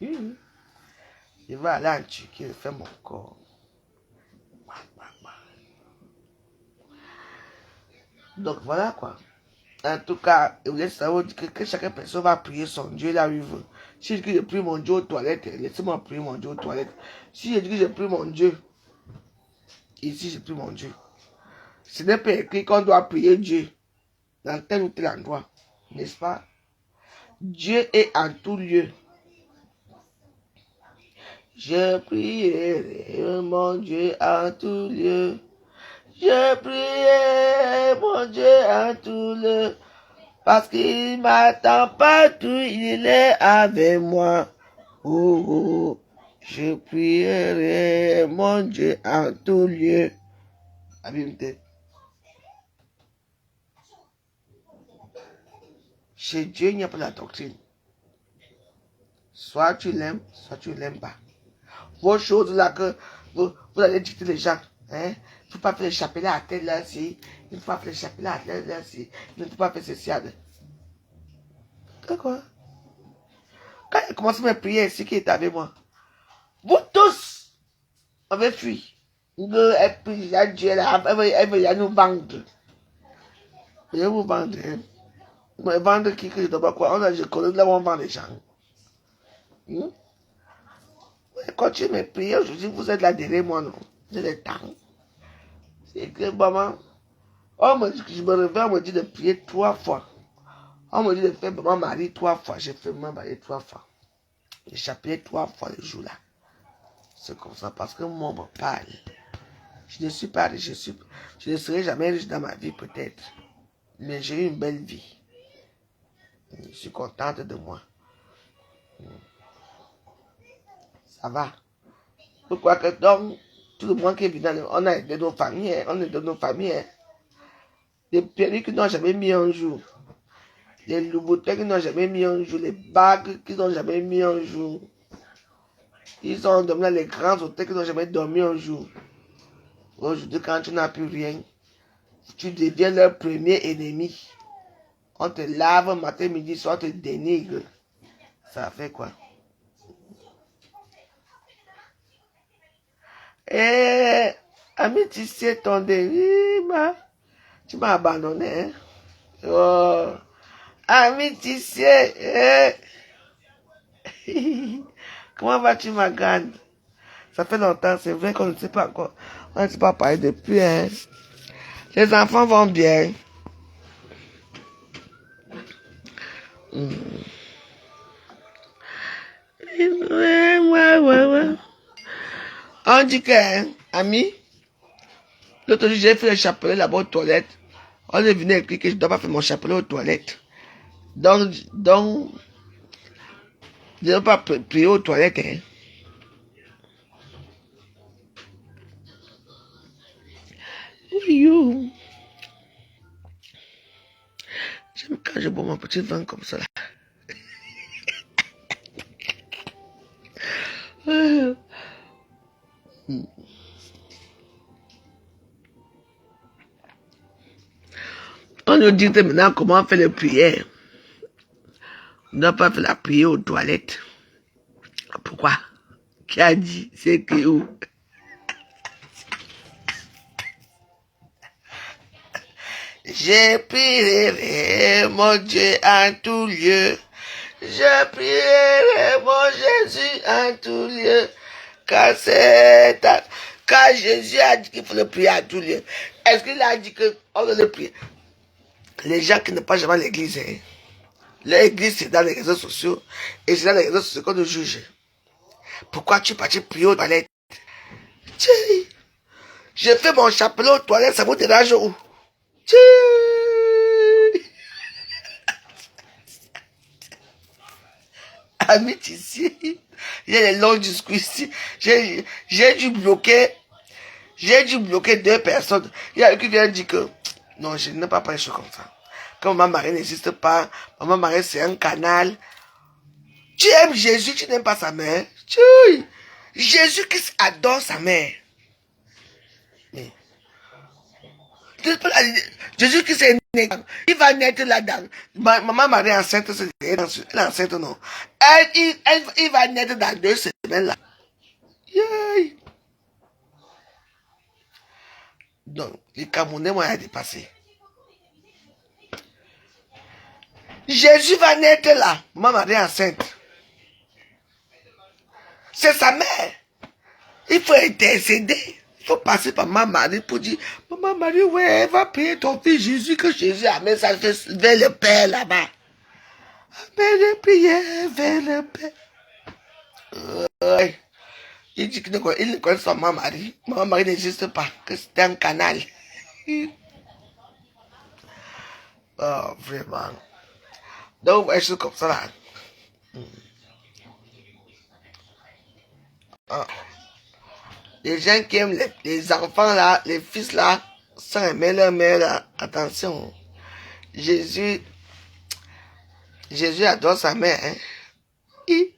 Je vais aller en Turquie refaire mon corps. Donc voilà quoi. En tout cas, vous laissez savoir que chaque personne va prier son Dieu là où il veut. Si je dis que je prie mon Dieu aux toilettes, laissez-moi prier mon Dieu aux toilettes. Si je dis que je prie mon Dieu, ici je prie mon Dieu. Ce n'est pas écrit qu'on doit prier Dieu dans tel ou tel endroit, n'est-ce pas? Dieu est en tout lieu. Je prierai mon Dieu en tout lieu. Je prierai mon Dieu en tout lieu. Parce qu'il m'attend partout, il est avec moi. Oh, oh. Je prierai mon Dieu en tout lieu. Abîme-toi. Chez Dieu, il n'y a pas de doctrine. Soit tu l'aimes, soit tu ne l'aimes pas. Vos choses là que vous allez dicter les gens. Hein? Il ne faut pas faire le chapelet à telle là-ci. Il ne faut pas faire le chapelet à telle là-ci. Il ne faut pas faire ceci à telle. Quoi? Quand il a commencé à me prier, c'est qui était avec moi. Vous tous avez fui. Et puis, elle veut nous vendre. Je vais vous vendre. Hein? Mais vendre qui que je ne sais pas quoi. Je connais là où on vend les gens. Quand tu me pries, aujourd'hui, vous êtes là derrière moi, non? J'ai le temps. C'est que, maman, je me réveille, on me dit de prier 3 fois. On me dit de faire maman Marie 3 fois. J'ai fait maman Marie 3 fois. J'ai chapelé 3 fois le jour là. C'est comme ça parce que moi, on me parle. Je ne suis pas riche, je ne serai jamais riche dans ma vie peut-être. Mais j'ai eu une belle vie. Je suis contente de moi. Ça va. Pourquoi que donc, tout le monde qui est venu, on a aidé nos familles, on a aidé nos familles. Les perruques qui n'ont jamais mis un jour. Les louboutins qui n'ont jamais mis un jour. Les bagues qui n'ont jamais mis un jour. Ils ont dormi dans les grands hôtels qui n'ont jamais dormi un jour. Aujourd'hui, quand tu n'as plus rien, tu deviens leur premier ennemi. On te lave matin, midi, soir, on te dénigre. Ça fait quoi? Eh, ami, tu sais ton délire, tu m'as abandonné. Hein? Oh, ami, tu sais. Comment vas-tu, ma grande? Ça fait longtemps, c'est vrai qu'on ne sait pas encore. On ne sait pas parler depuis. Hein? Les enfants vont bien. Ouais. On dit que, hein, ami, l'autre jour, j'ai fait le chapelet là-bas aux toilettes. On est venu écrire que je ne dois pas faire mon chapelet aux toilettes. Donc, je ne dois pas prier aux toilettes. Hein. J'aime quand je bois mon petit vin comme ça. Là. On nous dit maintenant comment faire les prières. On ne doit pas faire la prière aux toilettes. Pourquoi? Qui a dit? C'est qui où? Je prierai mon Dieu en tout lieu. Je prierai mon Jésus en tout lieu. Car c'est Quand Jésus a dit qu'il faut le prier à tous lieux, est-ce qu'il a dit qu'on doit le prier? Les gens qui ne passent jamais à l'église, hein, l'église c'est dans les réseaux sociaux, et c'est dans les réseaux sociaux qu'on nous juge. Pourquoi tu es parti prier aux toilettes? J'ai fait mon chapelet aux toilettes, ça vous dérange où? Ami ici, il y a les longs discours ici. J'ai dû bloquer 2 personnes. Il y a un qui vient dire que non, je n'ai pas pris chose comme ça. Comme ma marée n'existe pas, maman Marie c'est un canal. Tu aimes Jésus, tu n'aimes pas sa mère. Jésus qui adore sa mère. Mais, Jésus qui s'est né, il va naître là-dedans. Maman Marie est enceinte, elle est enceinte, non. Il va naître dans 2 semaines là. Donc, les Camerounais m'ont dépassé. Jésus va naître là. Maman Marie est enceinte. C'est sa mère. Il faut intercéder. Il faut passer par Maman Marie pour dire, Maman Marie, ouais, va prier ton fils Jésus, que Jésus amène ça vers le Père là-bas. Amène les prières vers le Père. Il dit qu'il ne connaît pas Maman Marie. Maman Marie n'existe pas, que c'est un canal. Oh, vraiment. Donc, ouais, je suis comme ça là. Ah. Les gens qui aiment les enfants là, les fils là, sans aimer leur mère là, attention. Jésus adore sa mère. Hein. Et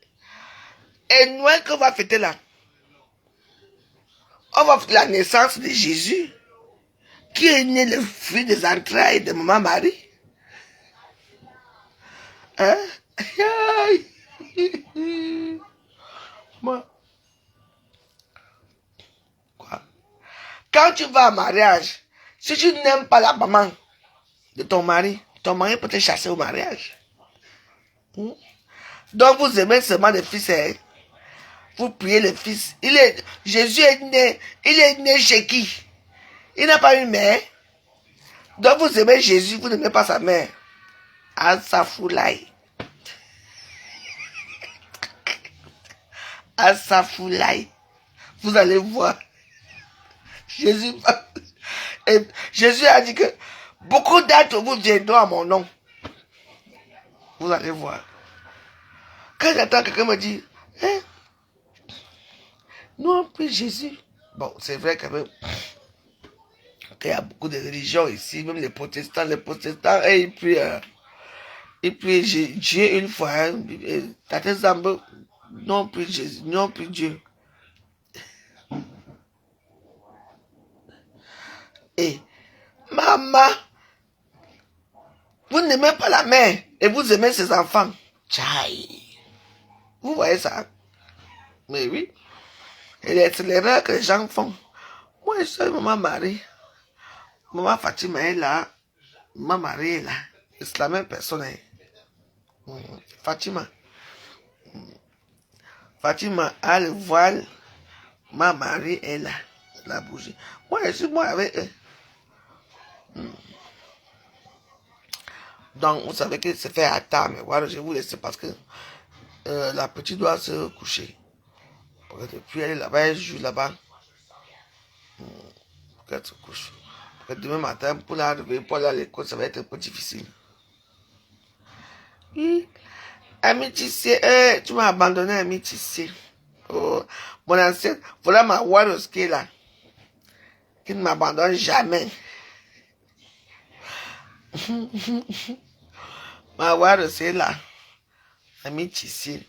Noël qu'on va fêter là, on va fêter la naissance de Jésus, qui est né le fruit des entrailles de Maman Marie. Hein? Moi. Quoi? Quand tu vas au mariage, si tu n'aimes pas la maman de ton mari peut te chasser au mariage. Donc vous aimez seulement le fils. Hein? Vous priez le fils. Jésus est né. Il est né chez qui? Il n'a pas une mère. Donc vous aimez Jésus, vous n'aimez pas sa mère. Asafoulaï. Asafoulaï. Vous allez voir. Jésus a dit que beaucoup d'entre vous viendront à mon nom. Vous allez voir. Quand j'entends quelqu'un me dire, hein, nous on prie Jésus. Bon, c'est vrai quand même qu'il y a beaucoup de religions ici, même les protestants, ils prient Dieu une fois. Hein, Tata Zambo, nous on prie Jésus, nous on prie Dieu. Et maman, vous n'aimez pas la mère et vous aimez ses enfants. Tchaï. Vous voyez ça? Mais oui. Et c'est l'erreur que les gens font. Moi, je suis Maman Marie. Maman Fatima est là. Maman Marie est là. C'est la même personne. Hein. Fatima. Fatima a le voile. Maman Marie est là. La bougie. Moi, je suis moi avec eux. Donc, vous savez que c'est fait à tard, mais voilà, je vous laisse parce que la petite doit se coucher. Puis elle est là-bas, elle joue là-bas. Pour qu'elle se couche. Parce que demain matin, pour la réveiller, pour aller à l'école, ça va être un peu difficile. Ami Tissé, tu m'as abandonné, Ami Tissé. Oh, mon ancienne, voilà ma Waros qui est là. Qui ne m'abandonne jamais. Ma Waros est là. Ami Tissé.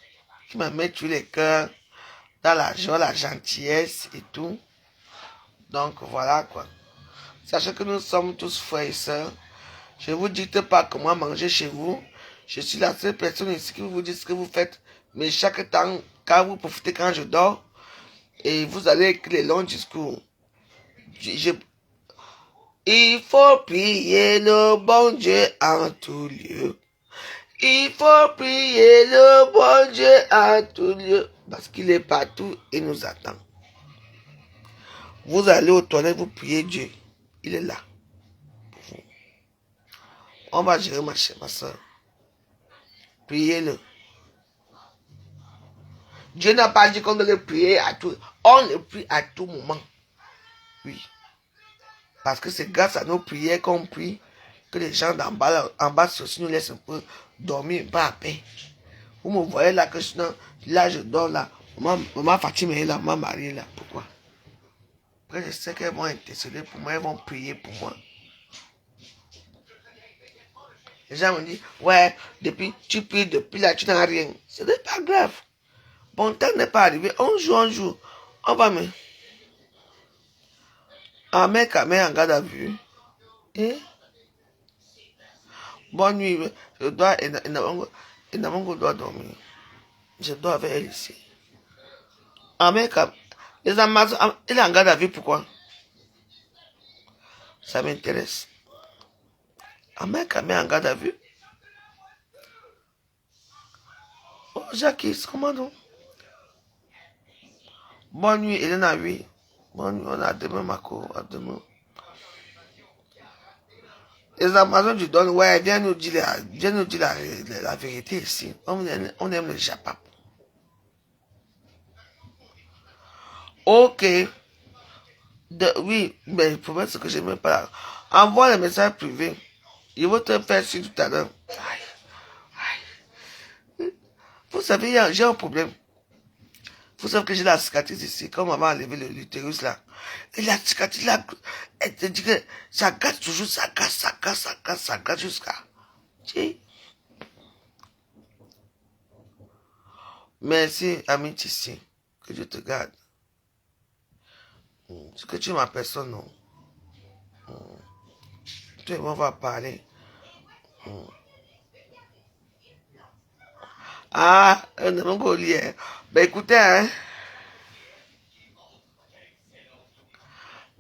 Qui m'a mis tous les cœurs dans la joie, la gentillesse et tout. Donc voilà quoi. Sachez que nous sommes tous frères et sœurs. Je ne vous dicte pas comment manger chez vous. Je suis la seule personne ici qui vous dit ce que vous faites. Mais chaque temps, quand vous profitez quand je dors, et vous allez écrire les longs discours. Il faut prier le bon Dieu en tout lieu. Il faut prier le bon Dieu en tout lieu. Parce qu'il est partout et nous attend. Vous allez aux toilettes, vous priez Dieu. Il est là. On va gérer ma soeur. Priez-le. Dieu n'a pas dit qu'on devait prier à tout. On le prie à tout moment. Oui. Parce que c'est grâce à nos prières qu'on prie que les gens en bas ceci nous laissent un peu dormir, pas à paix. Vous me voyez là que sinon, là je dors là. Maman Fatima est là, maman Marie est là. Pourquoi? Après je sais qu'elles vont intercéder pour moi, elles vont prier pour moi. Les gens me disent, ouais, depuis tu pries, depuis là tu n'as rien. Ce n'est pas grave. Bon temps n'est pas arrivé. Un jour, on va me... En mec en garde à vue. Et... Bonne nuit. Je dois... Inamongo doit dormir. Je dois avec elle ici. En mec, les Amazons... Elle est en garde à vue, pourquoi? Ça m'intéresse. En mec en garde à vue. Oh, Jacques, comment donc? Bonne nuit, Elena, oui. Bonne nuit, on a demain, Marco, à demain. Les Amazones du Don, ouais, viens nous dire la vérité ici. On aime le Japon. Ok. Oui, mais le problème, c'est que je n'aime pas. Envoie les messages privés. Il va te faire ci tout à l'heure. Vous savez, j'ai un problème. Vous savez que j'ai la cicatrice ici. Quand maman a enlevé l'utérus là. Et la cicatrice là, elle te dit que ça gâte toujours, ça gâte jusqu'à. Merci, ami Tissi. Que Dieu te garde. Ce que tu m'appelles son nom. Tu on va parler. Ah, on est mon collier. Ben écoutez, hein.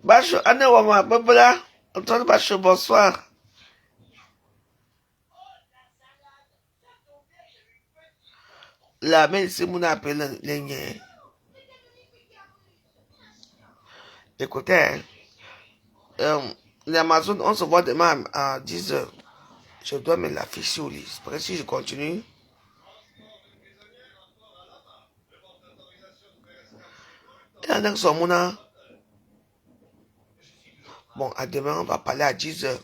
Bacho, Anne Wama, Babala, Antoine Bacho, bonsoir. La même si mon appelle les. Écoutez, l'Amazon, on se voit demain à 10h. Je dois me l'afficher au lit. Parce que si je continue. Il y en a qui sont mon. Bon, à demain, on va parler à 10h.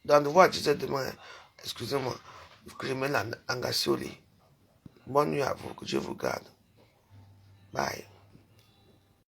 Rendez-vous à 10h demain. Excusez-moi. Il faut que je me l'engage au lit. Bonne nuit à vous. Que Dieu vous garde. Bye.